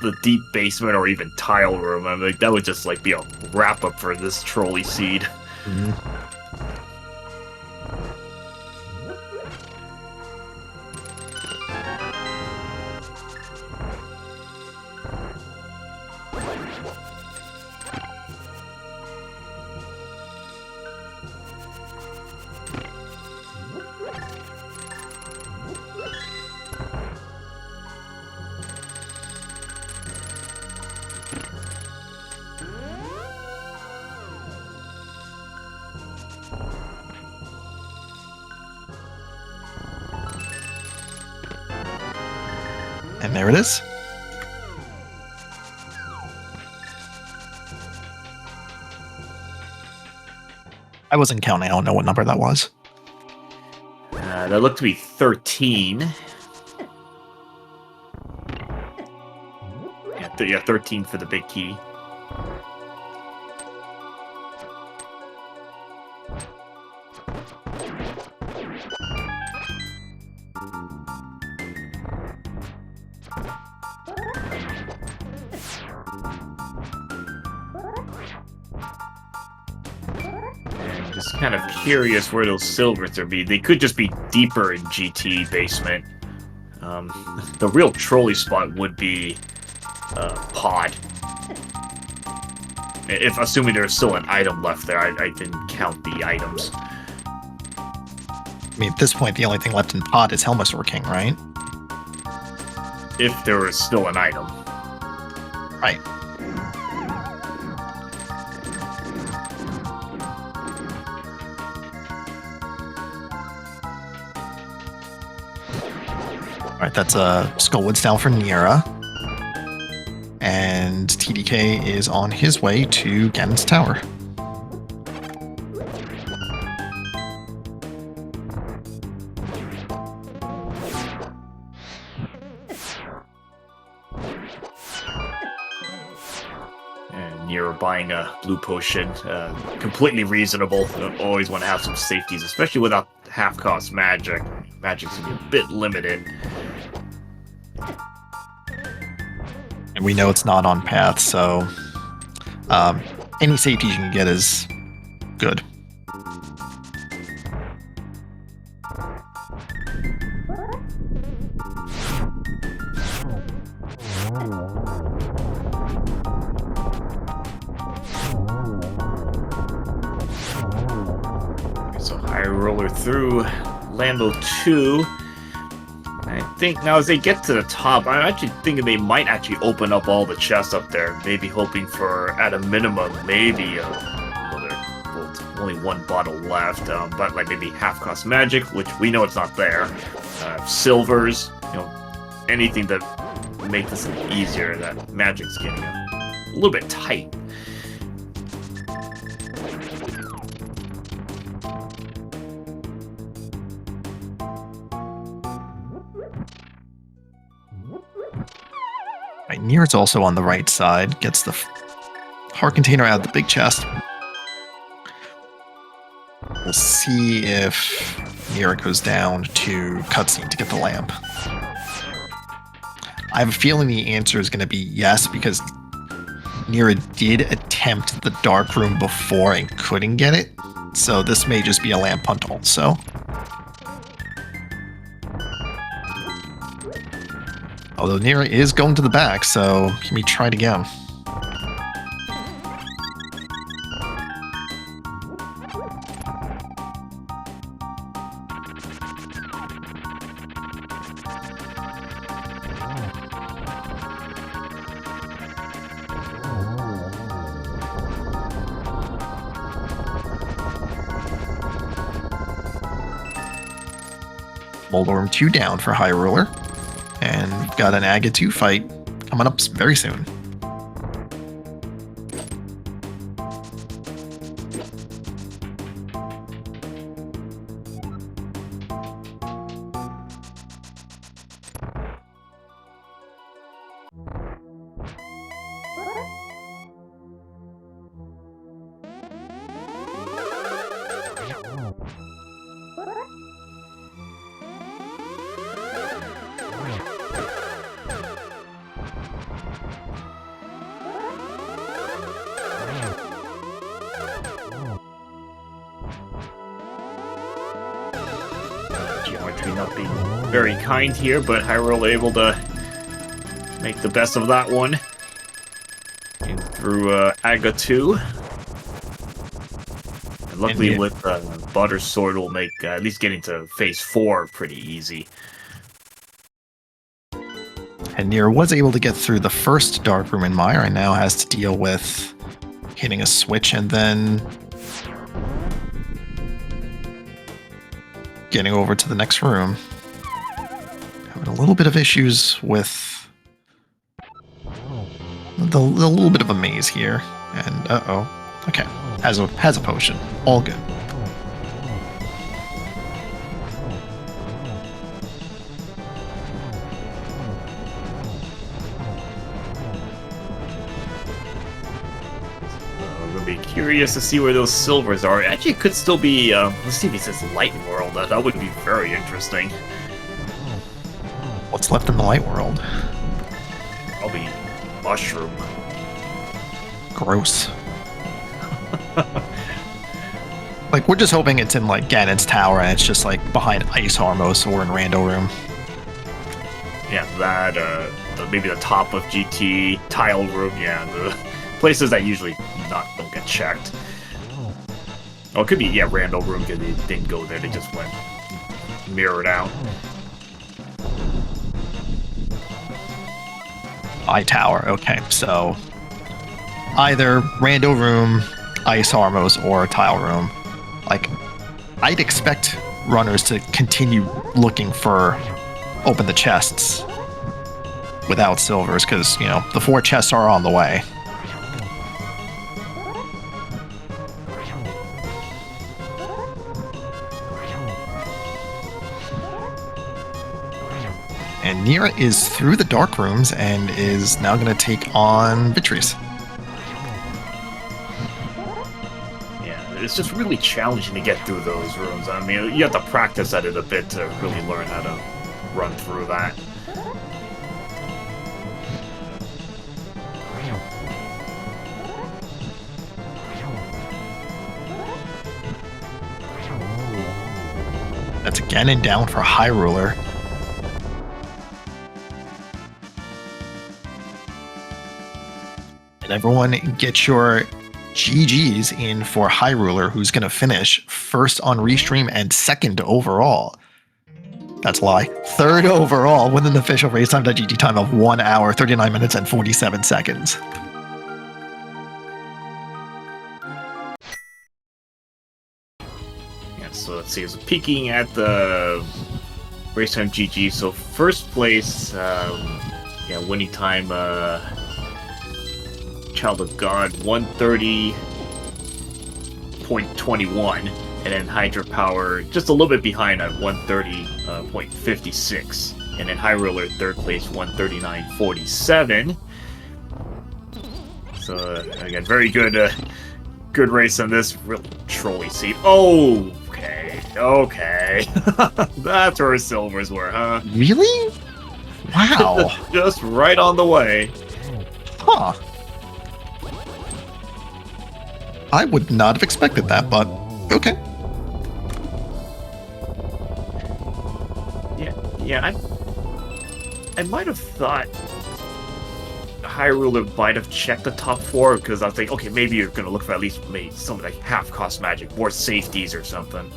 [SPEAKER 2] the deep basement or even Tile Room. I mean, like, that would just, like, be a wrap-up for this trolley seed.
[SPEAKER 1] Mm-hmm. And there it is. I wasn't counting. I don't know what number that was.
[SPEAKER 2] That looked to be 13. Yeah, 13 for the big key. Kind of curious where those silvers would be. They could just be deeper in GT basement. The real trolley spot would be Pod. If assuming there's still an item left there, I didn't count the items.
[SPEAKER 1] I mean, at this point, the only thing left in Pod is Helmasaur King, right?
[SPEAKER 2] If there was still an item.
[SPEAKER 1] Right. Alright, that's Skullwood's down for Nira. And TDK is on his way to Ganon's Tower.
[SPEAKER 2] And Nira buying a blue potion. Completely reasonable. Always want to have some safeties, especially without half-cost magic. Magic's gonna be a bit limited.
[SPEAKER 1] And we know it's not on path, so any safety you can get is good.
[SPEAKER 2] Roller through Lambo 2. I think now as they get to the top, I'm actually thinking they might actually open up all the chests up there. Maybe hoping for, at a minimum, maybe only one bottle left, but like maybe half-cost magic, which we know it's not there. Silvers, anything that make this a little easier. That magic's getting a little bit tight.
[SPEAKER 1] Right, Near's also on the right side. Gets the heart container out of the big chest. We'll see if Near goes down to cutscene to get the lamp. I have a feeling the answer is going to be yes, because Nira did attempt the dark room before and couldn't get it. So this may just be a lamp punt also. Although Nira is going to the back, so let me try it again. Molder Room 2 down for High Ruler. And we've got an Aga 2 fight coming up very soon.
[SPEAKER 2] Geometry not being very kind here, but Hyrule able to make the best of that one. And through Aga 2. And luckily with Butter's Sword will make at least getting to phase 4 pretty easy.
[SPEAKER 1] And Nier was able to get through the first Dark Room in Mire and now has to deal with hitting a switch and then getting over to the next room. Having a little bit of issues with the little bit of a maze here. And okay, has a potion, all good.
[SPEAKER 2] Curious to see where those silvers are. Actually, it could still be, let's see if he says Light World. That would be very interesting.
[SPEAKER 1] What's left in the Light World?
[SPEAKER 2] Probably Mushroom.
[SPEAKER 1] Gross. Like, we're just hoping it's in, like, Ganon's Tower and it's just, like, behind Ice Harmos or in Rando Room.
[SPEAKER 2] Yeah, that, maybe the top of GT, Tile Room, yeah, the places that usually don't get checked. Oh, it could be, yeah, Randall Room, because they didn't go there, they just went mirrored out.
[SPEAKER 1] Eye Tower, okay, so either Rando Room, Ice Harmos, or Tile Room. Like, I'd expect runners to continue looking for open the chests without silvers, because, you know, the 4 chests are on the way. And Nira is through the dark rooms and is now going to take on Vitreous.
[SPEAKER 2] Yeah, it's just really challenging to get through those rooms. I mean, you have to practice at it a bit to really learn how to run through that. That's
[SPEAKER 1] again and down for High Ruler. And everyone get your GG's in for High Ruler, who's going to finish first on Restream and second overall. That's a lie. Third overall with an official racetime.gg time of 1 hour, 39 minutes, and 47 seconds.
[SPEAKER 2] Yeah, so let's see. So peeking at the racetime GG. So first place, winning time, Child of God, 130.21. And then Hydropower just a little bit behind at 130.56. And then High Ruler third place, 139.47. So again, very good good race on this real trolley seat. Okay. That's where silvers were, huh?
[SPEAKER 1] Really? Wow.
[SPEAKER 2] Just right on the way.
[SPEAKER 1] Huh. I would not have expected that, but okay.
[SPEAKER 2] Yeah, I might have thought High Ruler might have checked the top 4 because I was like, okay, maybe you're gonna look for at least maybe some like half-cost magic, more safeties or something.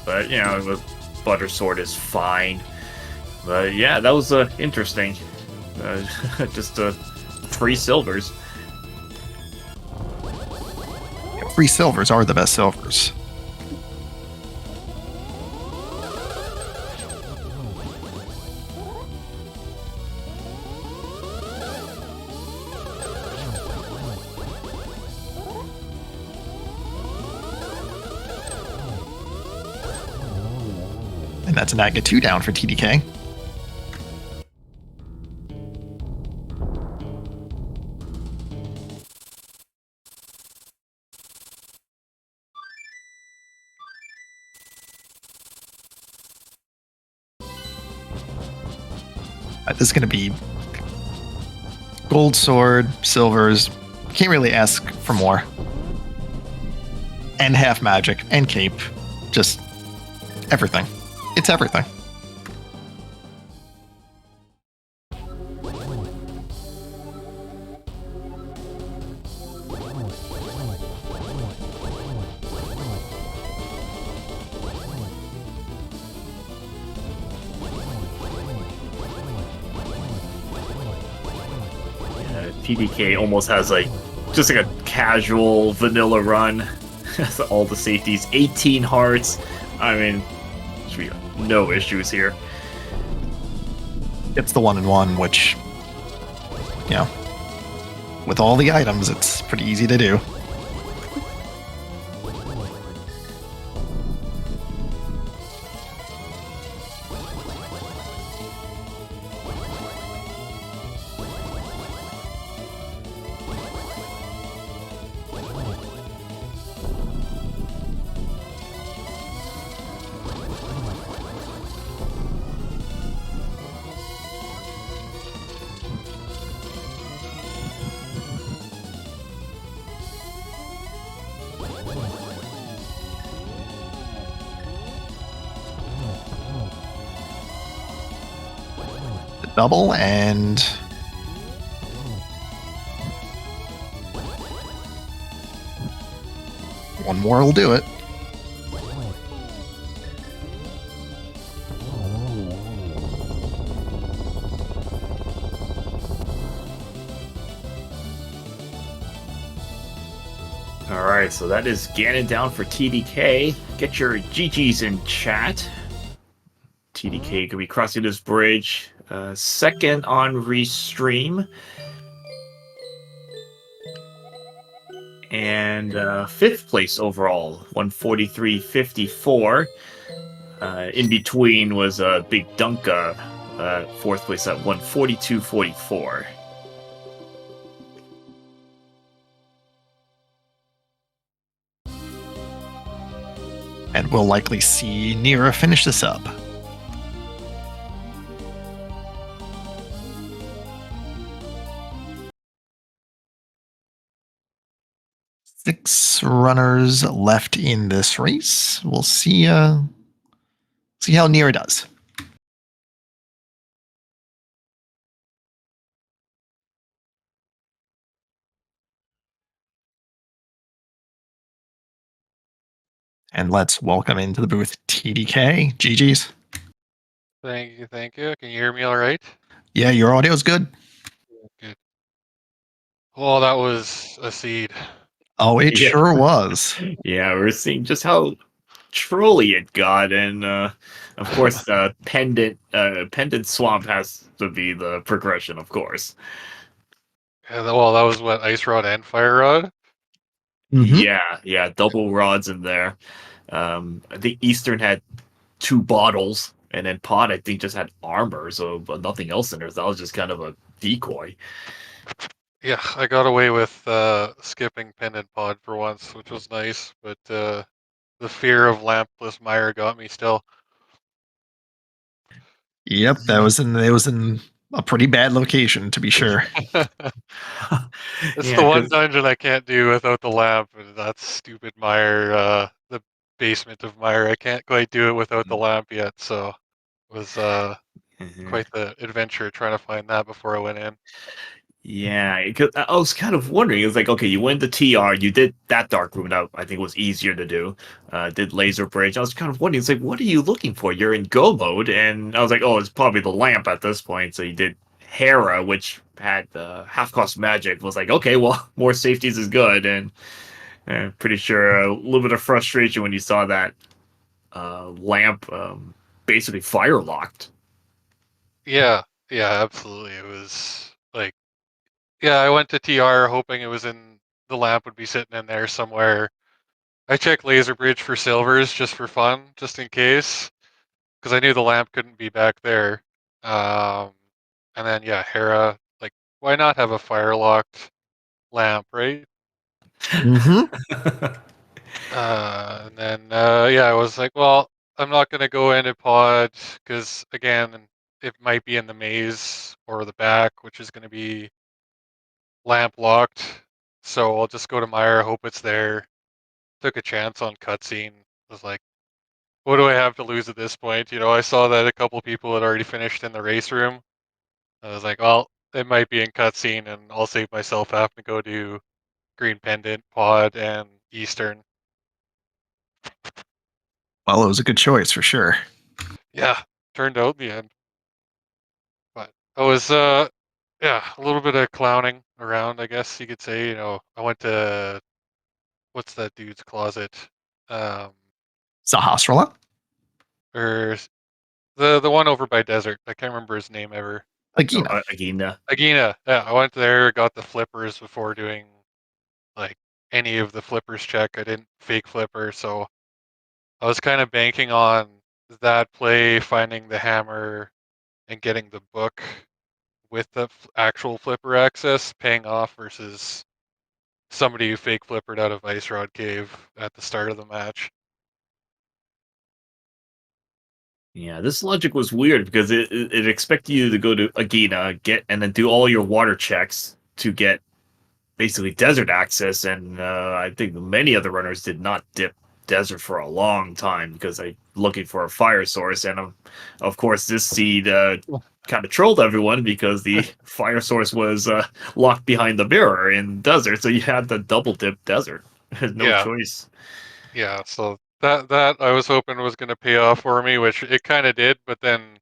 [SPEAKER 2] But the Butter Sword is fine. But yeah, that was interesting. Just 3 silvers.
[SPEAKER 1] Free silvers are the best silvers. And that's an Aga 2 down for TDK. This is going to be gold sword, silvers. Can't really ask for more. And half magic, and cape. Just everything. It's everything.
[SPEAKER 2] TDK almost has just like a casual vanilla run. All the safeties, 18 hearts. I mean, should be no issues here.
[SPEAKER 1] It's the 1-in-1, which, with all the items, it's pretty easy to do. Double and one more will do it.
[SPEAKER 2] Alright, so that is Ganon down for TDK. Get your GGs in chat. TDK could be crossing this bridge. Second on Restream. And 5th place overall, 143.54. In between was Big Dunka, 4th place at 142.44.
[SPEAKER 1] And we'll likely see Nira finish this up. Six runners left in this race. We'll see how Nira does. And let's welcome into the booth TDK. GG's.
[SPEAKER 3] Thank you, thank you. Can you hear me all right?
[SPEAKER 1] Yeah, your audio is good.
[SPEAKER 3] Good. Well, that was a seed.
[SPEAKER 1] Oh, it
[SPEAKER 2] Yeah,
[SPEAKER 1] sure was.
[SPEAKER 2] yeah, we're seeing just how trolly it got, and of course, pendant swamp has to be the progression, of course.
[SPEAKER 3] Yeah, well, that was what, Ice Rod and Fire Rod?
[SPEAKER 1] Mm-hmm.
[SPEAKER 2] Yeah, yeah, double rods in there. I think Eastern had two bottles, and then Pod I think just had armor, so but nothing else in there. So that was just kind of a decoy.
[SPEAKER 3] Yeah, I got away with skipping Pendant Pod for once, which was nice, but the fear of Lampless Mire got me still.
[SPEAKER 1] Yep, that was in a pretty bad location to be sure.
[SPEAKER 3] It's the
[SPEAKER 2] Yeah,
[SPEAKER 3] one
[SPEAKER 2] because
[SPEAKER 3] dungeon I can't do without the lamp, and that's stupid Mire, the basement of Mire. I can't quite do it without the lamp yet, so it was quite the adventure trying to find that before I went in.
[SPEAKER 2] yeah, 'cause I was kind of wondering. It's like, okay, you went to TR, you did that dark room that I think was easier to do. Did laser bridge. I was kind of wondering. It's like, what are you looking for? You're in go mode, and I was like, oh, it's probably the lamp at this point. So you did Hera, which had half cost magic. Was like, okay, well, more safeties is good, and pretty sure a little bit of frustration when you saw that lamp basically fire locked.
[SPEAKER 3] Yeah, yeah, absolutely. It was like, yeah, I went to TR hoping it was in the lamp would be sitting in there somewhere. I checked Laser Bridge for silvers just for fun, just in case, because I knew the lamp couldn't be back there. Um, and then yeah, Hera, like, why not have a fire locked lamp, right?
[SPEAKER 1] Mm-hmm.
[SPEAKER 3] And then yeah, I was like, well, I'm not gonna go into pod because again, it might be in the maze or the back, which is gonna be lamp locked. So I'll just go to Meyer, hope it's there. Took a chance on cutscene. Was like, what do I have to lose at this point? You know, I saw that a couple people had already finished in the race room. I was like, well, it might be in cutscene, and I'll save myself having to go to Green Pendant, Pod, and Eastern.
[SPEAKER 1] Well, it was a good choice for sure.
[SPEAKER 3] Yeah, turned out in the end. But I was, yeah, a little bit of clowning around, I guess you could say. You know, I went to what's that dude's closet? Um,
[SPEAKER 1] Sahasrara?
[SPEAKER 3] or the one over by Desert. I can't remember his name ever.
[SPEAKER 2] Oh,
[SPEAKER 1] Agina.
[SPEAKER 2] again,
[SPEAKER 3] Agina. Yeah, I went there, got the flippers before doing like any of the flippers check. I didn't fake flipper, so I was kind of banking on that play, finding the hammer and getting the book with the actual flipper access paying off versus somebody who fake flippered out of Ice Rod Cave at the start of the match.
[SPEAKER 2] yeah, this logic was weird because it expected you to go to Agena, get and then do all your water checks to get basically desert access, and I think many other runners did not dip desert for a long time because they looking for a fire source, and of course this seed kind of trolled everyone because the fire source was locked behind the mirror in desert, so you had to double dip desert. There's no
[SPEAKER 3] Yeah,
[SPEAKER 2] choice.
[SPEAKER 3] yeah. So that I was hoping was going to pay off for me, which it kind of did. But then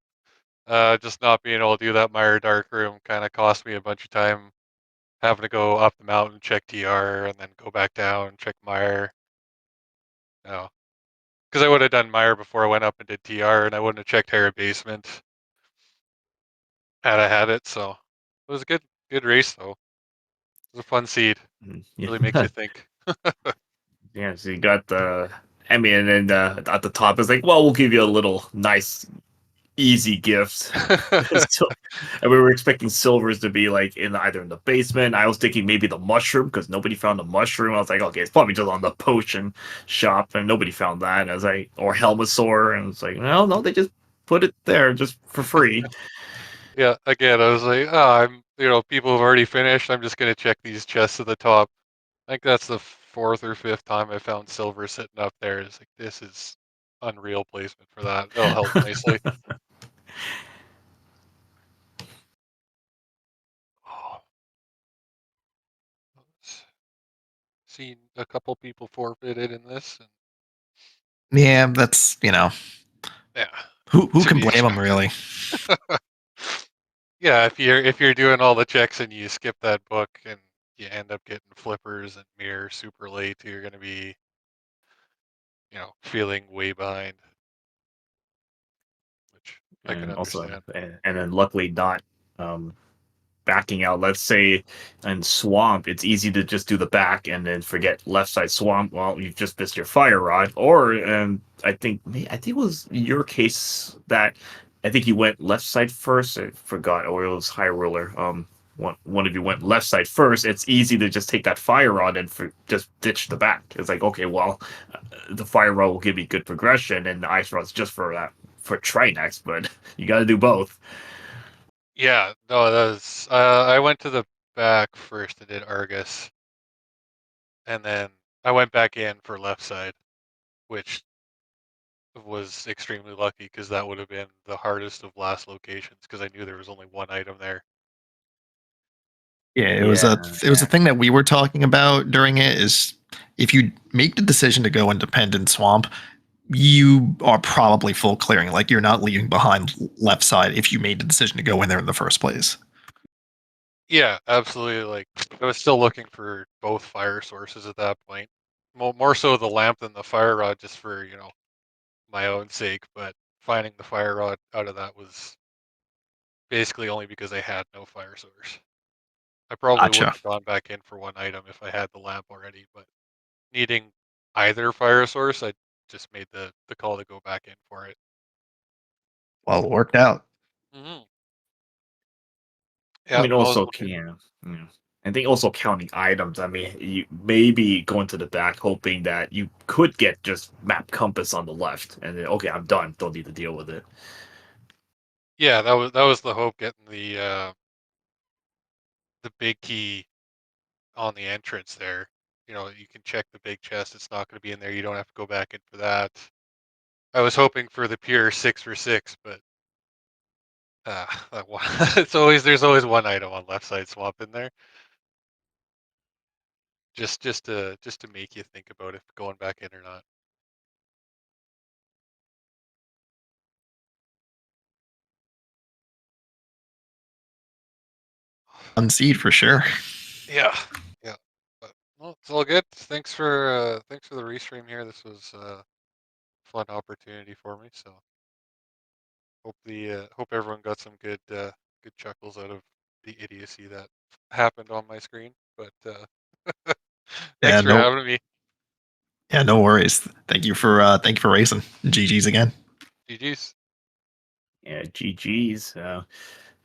[SPEAKER 3] just not being able to do that Meyer Dark Room kind of cost me a bunch of time having to go up the mountain, check TR, and then go back down, check Meyer. No, because I would have done Meyer before I went up and did TR, and I wouldn't have checked Hera Basement had I had it. So it was a good race though. It was a fun seed.
[SPEAKER 2] Mm,
[SPEAKER 3] Really makes
[SPEAKER 2] yeah.
[SPEAKER 3] you think.
[SPEAKER 2] Yeah, so you got the. I mean, and then at the top it's like, well, we'll give you a little nice, easy gift. So, and we were expecting silvers to be like in either in the basement. I was thinking maybe the mushroom because nobody found the mushroom. I was like, okay, it's probably just on the potion shop, and nobody found that. And I was like, or Helmasaur, and it's like, no, no, they just put it there just for free.
[SPEAKER 3] Yeah, again, I was like, oh, people have already finished. I'm just gonna check these chests at the top. I think that's the fourth or fifth time I found silver sitting up there. It's like this is unreal placement for that. It'll help nicely. Oh, seen a couple people forfeited in this.
[SPEAKER 1] Yeah, that's
[SPEAKER 3] Yeah,
[SPEAKER 1] who
[SPEAKER 3] to
[SPEAKER 1] can
[SPEAKER 3] be
[SPEAKER 1] blame them
[SPEAKER 3] expected.
[SPEAKER 1] really.
[SPEAKER 3] Yeah, if you're doing all the checks and you skip that book and you end up getting flippers and mirrors super late, you're gonna be, feeling way behind, which I can
[SPEAKER 2] And also,
[SPEAKER 3] understand.
[SPEAKER 2] and then luckily not um, backing out. Let's say in swamp, it's easy to just do the back and then forget left side swamp. Well, you've just missed your fire rod. Or I think it was your case that I think you went left side first. I forgot, or it was high roller. One of you went left side first. It's easy to just take that fire rod and just ditch the back. It's like, okay, well, the fire rod will give you good progression, and the ice rod's just for that for try next. But you got to do both.
[SPEAKER 3] Yeah, no, that was. I went to the back first and did Argus, and then I went back in for left side, which was extremely lucky because that would have been the hardest of last locations because I knew there was only one item there.
[SPEAKER 1] Yeah,
[SPEAKER 2] Yeah,
[SPEAKER 1] it was a thing that we were talking about during it is if you make the decision to go independent swamp, you are probably full clearing. Like you're not leaving behind left side if you made the decision to go in there in the first place.
[SPEAKER 3] Yeah, absolutely. Like I was still looking for both fire sources at that point. More so the lamp than the fire rod, just for my own sake. But finding the fire rod out of that was basically only because I had no fire source. I probably
[SPEAKER 1] Gotcha.
[SPEAKER 3] wouldn't have gone back in for one item if I had the lamp already, but needing either fire source, I just made the call to go back in for it.
[SPEAKER 1] Well, it worked out.
[SPEAKER 3] Hmm.
[SPEAKER 2] I
[SPEAKER 3] Yeah,
[SPEAKER 2] mean,
[SPEAKER 3] I was
[SPEAKER 2] also,
[SPEAKER 3] looking.
[SPEAKER 2] yeah. I think also counting items. I mean, you maybe going to the back hoping that you could get just map compass on the left, and then okay, I'm done. Don't need to deal with it.
[SPEAKER 3] Yeah, that was the hope, getting the big key on the entrance there. You can check the big chest. It's not going to be in there. You don't have to go back in for that. I was hoping for the pure 6 for 6, but that one, there's always one item on left side swamp in there. Just to make you think about if going back in or not.
[SPEAKER 1] Unseed for sure.
[SPEAKER 3] Yeah, yeah. But well, it's all good. Thanks for the restream here. This was a fun opportunity for me. So hope everyone got some good chuckles out of the idiocy that happened on my screen. But
[SPEAKER 1] Yeah,
[SPEAKER 3] thanks for
[SPEAKER 1] no,
[SPEAKER 3] having me.
[SPEAKER 1] yeah, no worries. Thank you for racing. GG's again.
[SPEAKER 3] GG's.
[SPEAKER 2] Yeah, GG's.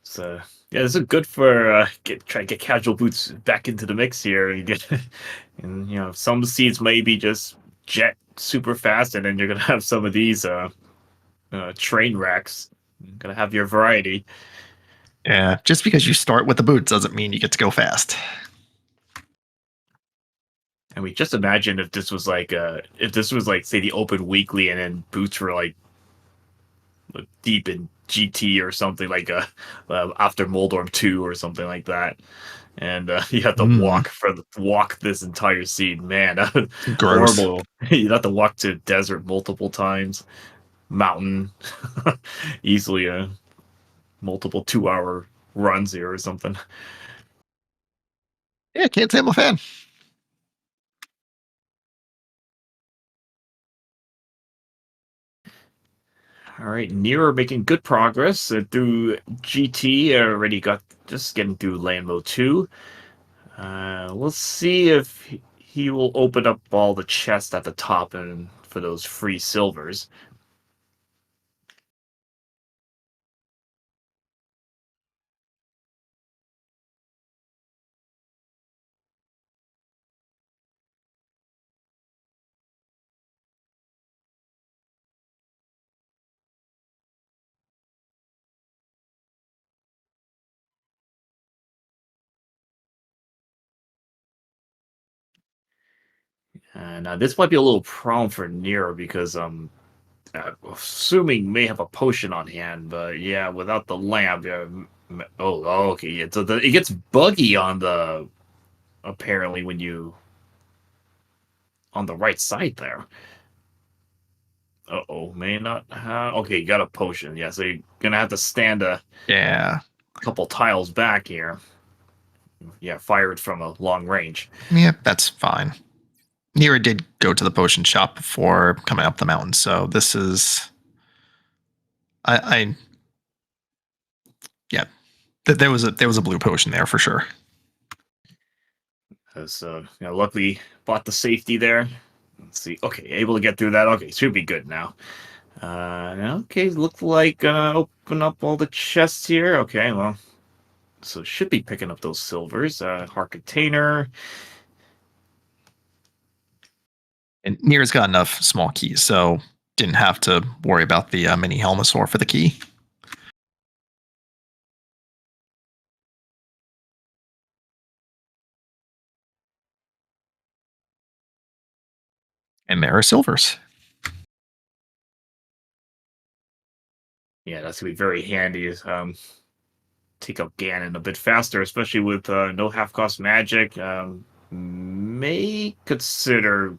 [SPEAKER 2] So yeah, this is good for try to get casual boots back into the mix here. You get, and some seeds maybe just jet super fast, and then you're gonna have some of these train wrecks. You're gonna have your variety.
[SPEAKER 1] Yeah, just because you start with the boots doesn't mean you get to go fast.
[SPEAKER 2] I mean, just imagine if this was like say the open weekly, and then boots were like deep in GT or something like after Moldorm 2 or something like that, and you have to
[SPEAKER 1] Mm,
[SPEAKER 2] walk this entire scene. Man, that would
[SPEAKER 1] gross.
[SPEAKER 2] horrible. You have to walk to desert multiple times, mountain, easily a multiple 2 hour runs here or something.
[SPEAKER 1] Yeah, can't say I'm a fan.
[SPEAKER 2] All right, Nero making good progress through GT. Already got just getting through land mode 2. Let's see if he will open up all the chests at the top and for those free silvers. Now this might be a little problem for Nero because assuming may have a potion on hand, but yeah, without the lamp, yeah. Okay, yeah. So it gets buggy on the apparently when you on the right side there. Uh-oh, may not have. Okay, you got a potion. Yeah, so you're gonna have to stand a
[SPEAKER 1] Yeah.
[SPEAKER 2] couple tiles back here. Yeah, fire it from a long range.
[SPEAKER 1] Yep, that's fine. Nira did go to the potion shop before coming up the mountain, so this is. I yeah, there was a blue potion there for sure.
[SPEAKER 2] So, luckily bought the safety there. Let's see. Okay, able to get through that. Okay, should be good now. Okay, look like open up all the chests here. Okay, well, so should be picking up those silvers. Heart container.
[SPEAKER 1] And Nira's got enough small keys, so didn't have to worry about the mini Helmosaur for the key. And there are silvers.
[SPEAKER 2] Yeah, that's gonna be very handy. Take up Ganon a bit faster, especially with no half cost magic. May consider.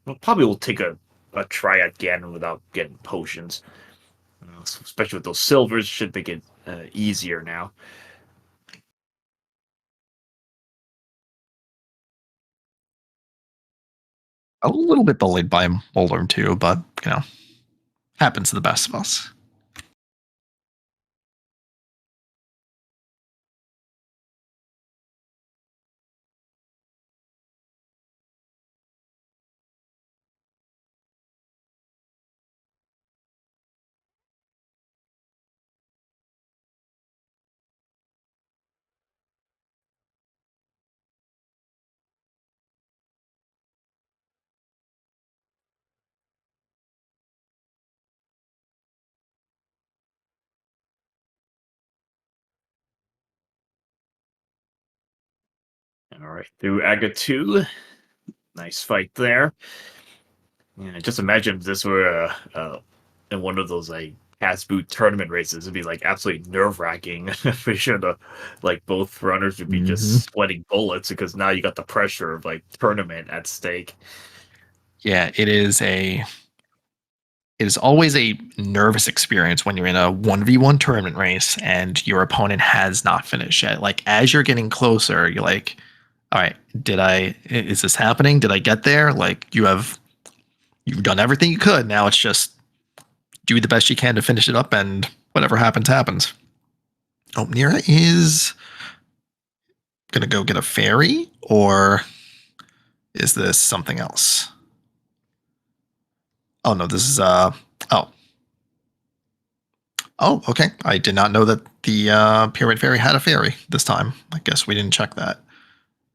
[SPEAKER 2] Well, probably will take a try at Ganon without getting potions. Especially with those silvers, should make it easier now.
[SPEAKER 1] A little bit bullied by Moldarm too, but happens to the best of us.
[SPEAKER 2] All right, through Aga 2. Nice fight there. Yeah, just imagine if this were in one of those like cast boot tournament races. It'd be like absolutely nerve wracking for sure. Like both runners would be
[SPEAKER 1] Mm-hmm.
[SPEAKER 2] just sweating bullets because now you got the pressure of like tournament at stake.
[SPEAKER 1] Yeah, it is always a nervous experience when you're in a 1v1 tournament race and your opponent has not finished yet. Like as you're getting closer, you're like, all right, is this happening? Did I get there? Like you've done everything you could. Now it's just do the best you can to finish it up and whatever happens, happens. Oh, Nira is gonna go get a fairy, or is this something else? Oh no, this is oh. Oh, okay. I did not know that the Pyramid Fairy had a fairy this time. I guess we didn't check that.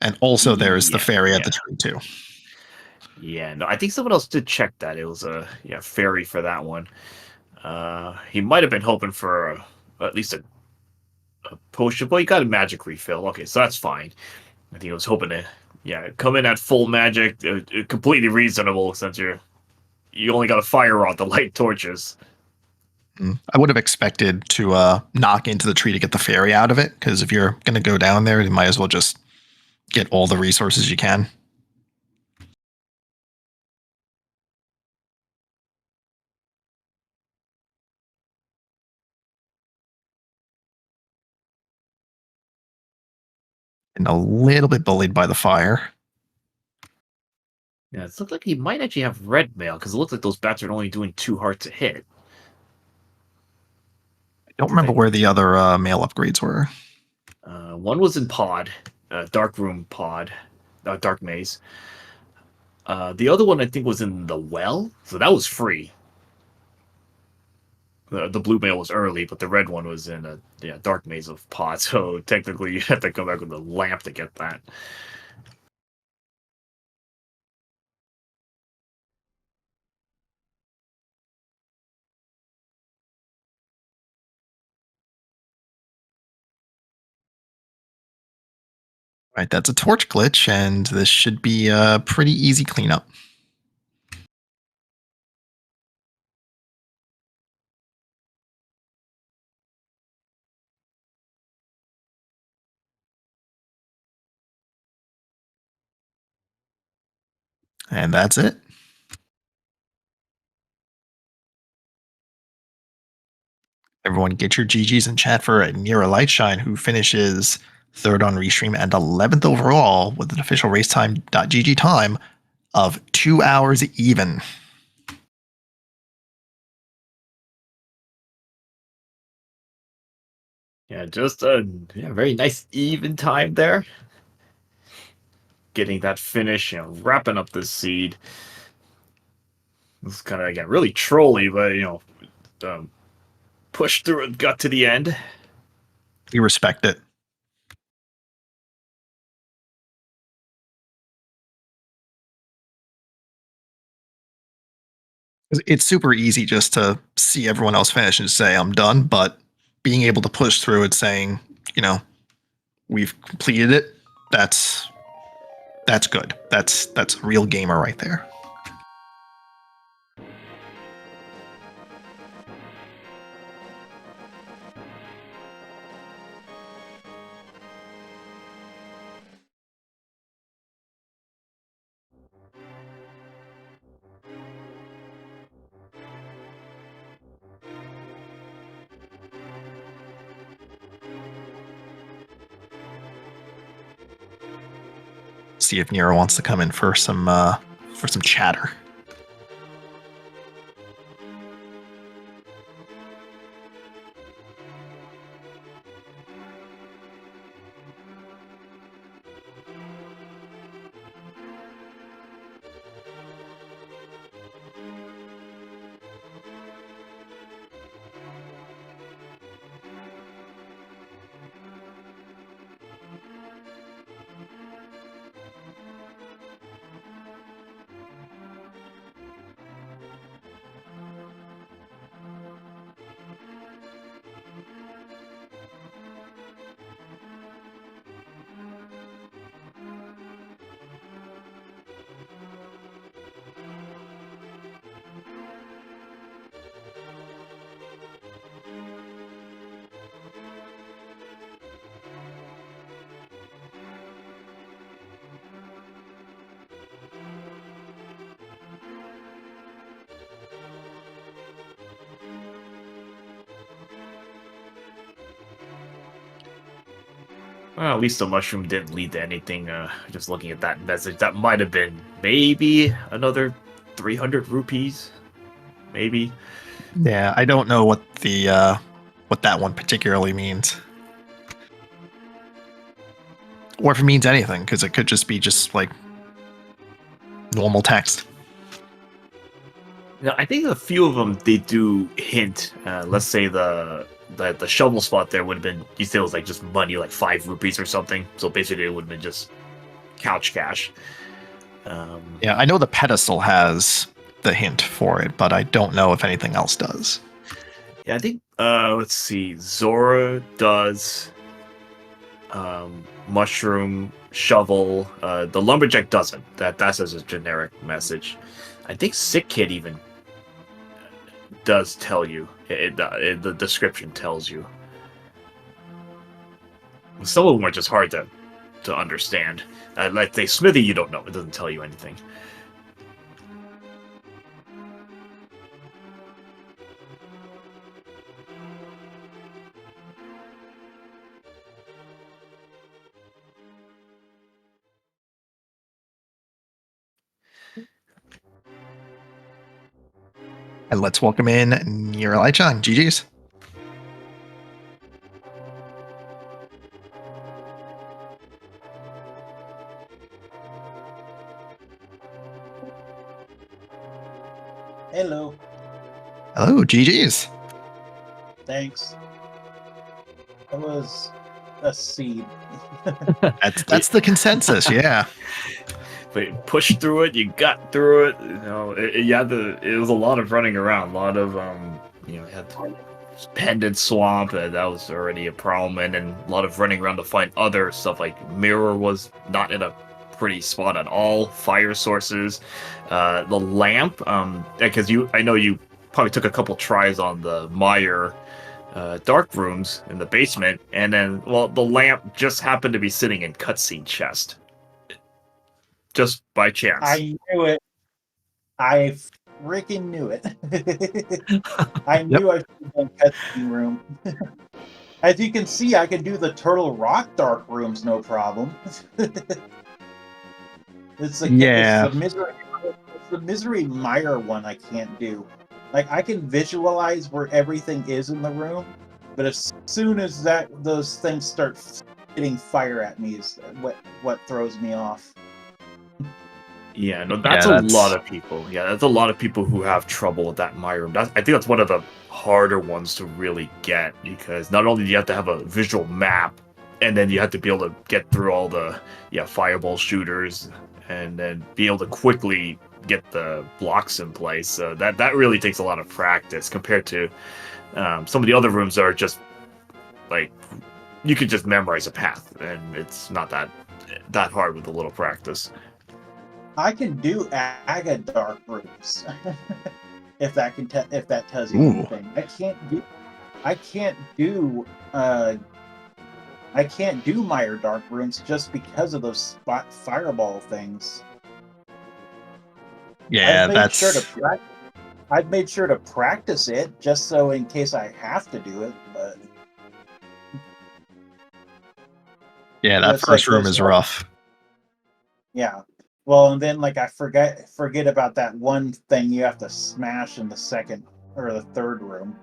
[SPEAKER 1] And also there's the
[SPEAKER 2] Yeah,
[SPEAKER 1] fairy at the
[SPEAKER 2] yeah,
[SPEAKER 1] tree too.
[SPEAKER 2] yeah. No, I think someone else did check that. It was a fairy for that one. He might have been hoping for at least a potion, but he got a magic refill. Okay, so that's fine. I think he was hoping to come in at full magic, completely reasonable since you only got a fire rod to light torches.
[SPEAKER 1] I would have expected to knock into the tree to get the fairy out of it, because if you're going to go down there, you might as well just get all the resources you can. And a little bit bullied by the fire.
[SPEAKER 2] Yeah, it looks like he might actually have red mail because it looks like those bats are only doing 2 hearts a hit.
[SPEAKER 1] I don't
[SPEAKER 2] I
[SPEAKER 1] remember
[SPEAKER 2] think
[SPEAKER 1] where the other male upgrades were.
[SPEAKER 2] one was in pod, dark room pod, dark maze. The other one I think was in the well, so that was free. The blue mail was early, but the red one was in a dark maze of pods. So technically, you have to come back with a lamp to get that.
[SPEAKER 1] Right, that's a torch glitch, and this should be a pretty easy cleanup. And that's it. Everyone, get your GGs in chat for Nira Lightshine, who finishes third on Restream and 11th overall with an official racetime.gg time of 2 hours even.
[SPEAKER 2] Yeah, just a very nice even time there. Getting that finish, wrapping up the seed. It's kind of, again, really trolly, but, pushed through and got to the end.
[SPEAKER 1] We respect it. It's super easy just to see everyone else finish and say, I'm done. But being able to push through it, saying, we've completed it, that's good. That's a real gamer right there. See if Nero wants to come in for some chatter.
[SPEAKER 2] Well, at least the mushroom didn't lead to anything. Just looking at that message, that might have been maybe another 300 rupees, maybe.
[SPEAKER 1] Yeah, I don't know what what that one particularly means, or if it means anything, because it could just be like normal text.
[SPEAKER 2] I think a few of them they do hint. Let's say the shovel spot there would have been. You said it was like just money, like 5 rupees or something. So basically, it would have been just couch cash.
[SPEAKER 1] Yeah, I know the pedestal has the hint for it, but I don't know if anything else does.
[SPEAKER 2] Yeah, I think. Let's see. Zora does. Mushroom, shovel. The lumberjack doesn't. That's as a generic message. I think Sick Kid even does tell you. The description tells you. Some of them are just hard to understand. Like say Smithy, you don't know. It doesn't tell you anything.
[SPEAKER 1] And let's welcome in Nira Lightshine. GG's.
[SPEAKER 4] Hello.
[SPEAKER 1] Hello, GG's.
[SPEAKER 4] Thanks. That was a seed.
[SPEAKER 1] That's the consensus, yeah.
[SPEAKER 2] But you pushed through it. You got through it. It was a lot of running around. A lot of had Pendant Swamp. That was already a problem, and then a lot of running around to find other stuff. Like Mirror was not in a pretty spot at all. Fire sources, the lamp. Because I know you probably took a couple tries on the Meyer dark rooms in the basement, and then the lamp just happened to be sitting in cutscene chest, just by chance.
[SPEAKER 4] I knew it. I freaking knew it. I knew I should have done cutscene room. As you can see, I can do the Turtle Rock dark rooms no problem. It's
[SPEAKER 1] Yeah.
[SPEAKER 4] the Misery Mire one I can't do. Like I can visualize where everything is in the room, but as soon as those things start hitting fire at me is what throws me off.
[SPEAKER 2] Yeah, no, that's
[SPEAKER 1] Yeah,
[SPEAKER 2] a lot of people. Yeah, that's a lot of people who have trouble with that My Room. I think that's one of the harder ones to really get because not only do you have to have a visual map, and then you have to be able to get through all the fireball shooters, and then be able to quickly get the blocks in place. So that really takes a lot of practice compared to some of the other rooms that are just like you could just memorize a path, and it's not that hard with a little practice.
[SPEAKER 4] I can do Aga dark rooms. if that tells you
[SPEAKER 1] Ooh.
[SPEAKER 4] anything. I can't do Mire dark rooms just because of those fireball things.
[SPEAKER 1] Yeah,
[SPEAKER 4] I've made sure to practice it just so in case I have to do it, but
[SPEAKER 1] yeah, that
[SPEAKER 4] it's
[SPEAKER 1] first
[SPEAKER 4] like
[SPEAKER 1] room
[SPEAKER 4] this
[SPEAKER 1] is rough.
[SPEAKER 4] Yeah. Well, and then like I forget about that one thing you have to smash in the second or the third room.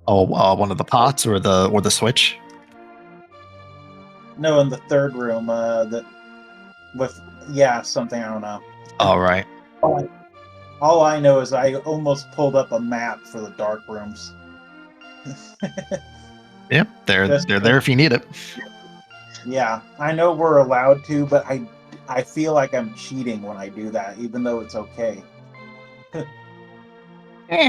[SPEAKER 1] Oh, one of the pots or the switch.
[SPEAKER 4] No, in the third room, something I don't know.
[SPEAKER 1] All right.
[SPEAKER 4] All I know is I almost pulled up a map for the dark rooms.
[SPEAKER 1] Yep, they're there if you need it.
[SPEAKER 4] Yeah, I know we're allowed to, but I feel like I'm cheating when I do that, even though it's okay.
[SPEAKER 1] Eh.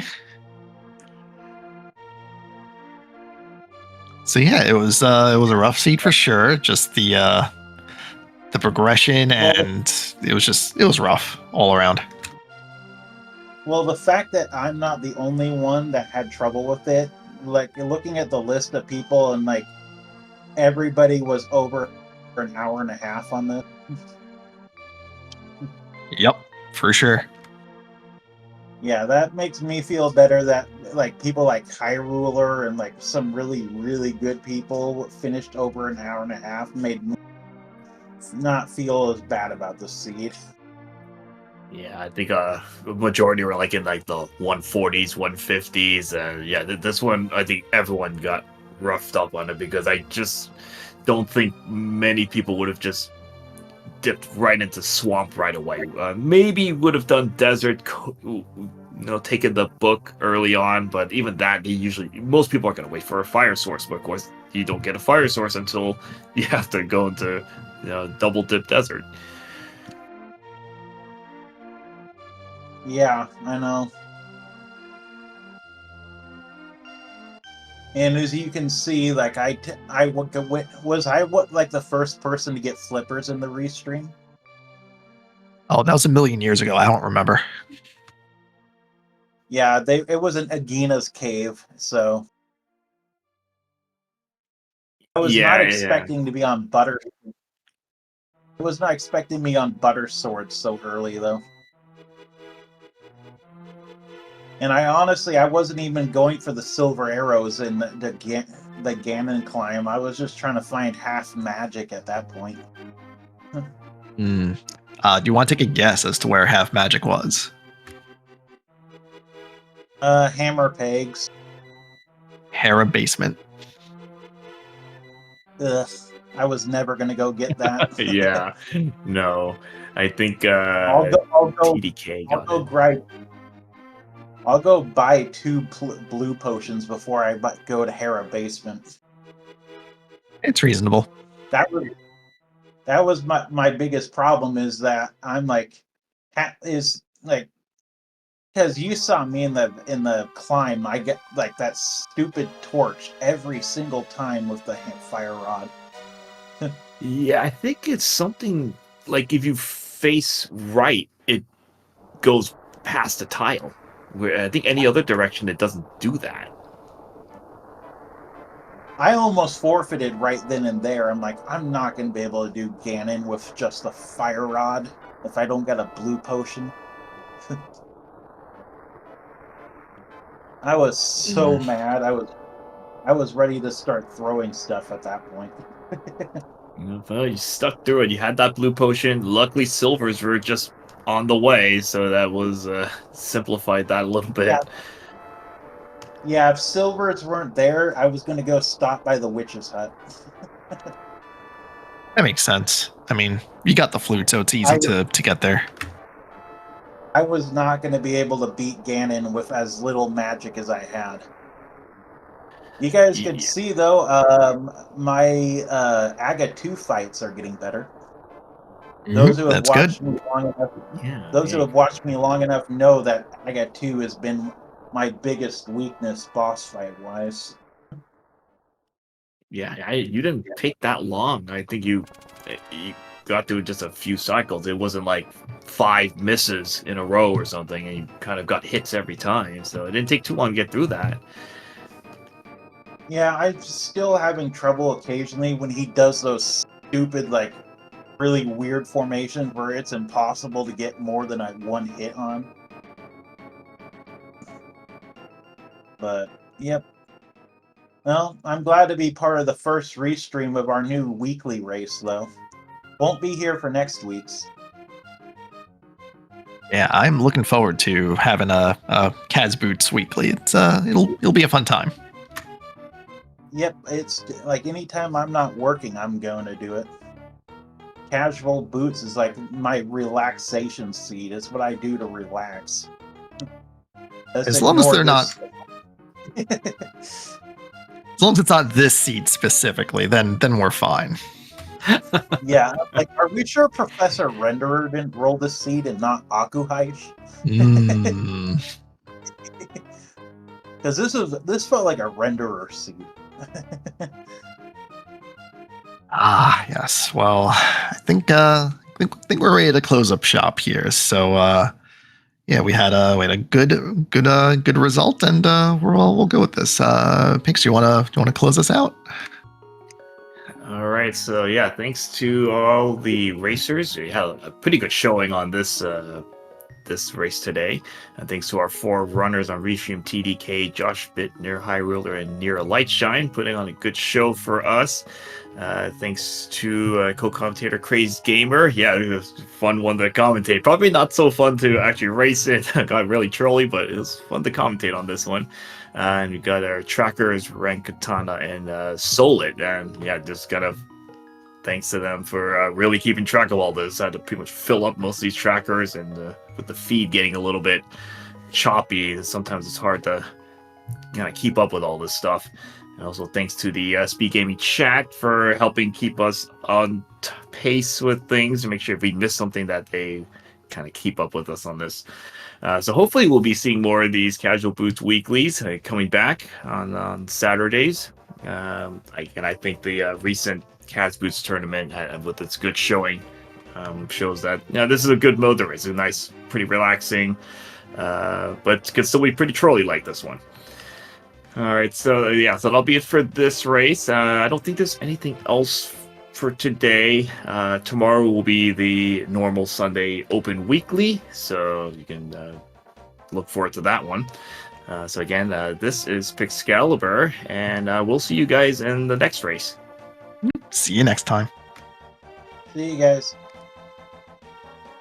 [SPEAKER 1] So yeah, it was a rough seat for sure. Just the progression and it was rough all around.
[SPEAKER 4] Well, the fact that I'm not the only one that had trouble with it, like looking at the list of people and like everybody was over an hour and a half on this.
[SPEAKER 1] Yep, for sure.
[SPEAKER 4] Yeah, that makes me feel better that like people like Hyrule and like some really, really good people finished over an hour and a half made me not feel as bad about the seed.
[SPEAKER 2] Yeah, I think a majority were like in like the 140s, 150s, and yeah, this one I think everyone got roughed up on it because I just don't think many people would have just dipped right into swamp right away. Maybe would have done desert, taken the book early on, but even that, most people are going to wait for a fire source. But of course, you don't get a fire source until you have to go into double dip desert.
[SPEAKER 4] Yeah, I know. And as you can see, like was I like the first person to get flippers in the restream?
[SPEAKER 1] Oh, that was a million years ago. I don't remember.
[SPEAKER 4] Yeah, it was an Agina's cave, so I was not expecting to be on butter. I was not expecting me on butter swords so early though. And I wasn't even going for the silver arrows in the Ganon climb. I was just trying to find half magic at that point.
[SPEAKER 1] Do you want to take a guess as to where half magic was?
[SPEAKER 4] Hammer pegs.
[SPEAKER 1] Hera basement.
[SPEAKER 4] Ugh, I was never gonna go get that.
[SPEAKER 2] Yeah, no, I think
[SPEAKER 4] I'll go.
[SPEAKER 2] TDK
[SPEAKER 4] I'll
[SPEAKER 2] got
[SPEAKER 4] go
[SPEAKER 2] it.
[SPEAKER 4] grind. I'll go buy 2 blue potions before I go to Hera basement.
[SPEAKER 1] It's reasonable.
[SPEAKER 4] That was my biggest problem is that I'm like because you saw me in the climb, I get like that stupid torch every single time with the fire rod.
[SPEAKER 2] Yeah, I think it's something like if you face right, it goes past the tile. Where I think any other direction, it doesn't do that.
[SPEAKER 4] I almost forfeited right then and there. I'm like, I'm not going to be able to do Ganon with just the fire rod if I don't get a blue potion. I was so mad. I was ready to start throwing stuff at that point.
[SPEAKER 2] Well, you stuck through it. You had that blue potion. Luckily, silvers were just on the way, so that was simplified that a little bit.
[SPEAKER 4] Yeah. Yeah, if silvers weren't there, I was going to go stop by the witch's hut.
[SPEAKER 1] That makes sense. I mean, you got the flute, so it's easy to get there.
[SPEAKER 4] I was not going to be able to beat Ganon with as little magic as I had. You guys could see, though, my Aga 2 fights are getting better. Those who have
[SPEAKER 1] That's
[SPEAKER 4] watched
[SPEAKER 1] good.
[SPEAKER 4] me long enough,
[SPEAKER 2] Yeah.
[SPEAKER 4] those who have watched me long enough know that Aga 2 has been my biggest weakness boss fight wise.
[SPEAKER 2] Yeah, you didn't take that long. I think you got through just a few cycles. It wasn't like 5 misses in a row or something, and you kind of got hits every time. So it didn't take too long to get through that.
[SPEAKER 4] Yeah, I'm still having trouble occasionally when he does those stupid, like, really weird formations where it's impossible to get more than one hit on. But, yep. Well, I'm glad to be part of the first restream of our new weekly race, though. Won't be here for next week's.
[SPEAKER 1] Yeah, I'm looking forward to having a Kaz Boots weekly. It's it'll be a fun time.
[SPEAKER 4] Yep, it's like anytime I'm not working, I'm going to do it. Casual Boots is like my relaxation seat. It's what I do to relax.
[SPEAKER 1] As long as they're not, as long as it's not this seat specifically, then we're fine.
[SPEAKER 4] Yeah, like, are we sure Professor Renderer didn't roll this seed and not Akuhaish? Because this felt like a Renderer seed.
[SPEAKER 1] Yes. Well, I think we're ready to close up shop here. So yeah, we had a good result, and we'll go with this. Pix, you wanna close us out?
[SPEAKER 2] All right, so yeah, thanks to all the racers. We had a pretty good showing on this race today. Thanks to our 4 runners on Restream, TDK, Josh Bittner, High Ruler, and Nira Lightshine, putting on a good show for us. Thanks to co-commentator Crazed Gamer. Yeah, it was a fun one to commentate. Probably not so fun to actually race it. Got really trolly, but it was fun to commentate on this one. And we got our trackers, Rankatana and Solit. And yeah, just kind of thanks to them for really keeping track of all this. I had to pretty much fill up most of these trackers, and with the feed getting a little bit choppy, sometimes it's hard to kind of keep up with all this stuff. And also thanks to the Speed Gaming chat for helping keep us on pace with things, to make sure if we miss something that they kind of keep up with us on this. So hopefully we'll be seeing more of these Casual Boots weeklies coming back on Saturdays. And I think the recent Kaz Boots tournament with its good showing shows that this is a good mode to race. It's a nice, pretty relaxing, but could still be pretty trolly like this one. All right, so yeah, so that'll be it for this race. I don't think there's anything else for today. Tomorrow will be the normal Sunday Open Weekly, so you can look forward to that one. So again, this is Pixcalibur, and we'll see you guys in the next race.
[SPEAKER 1] See you next time.
[SPEAKER 4] See you guys.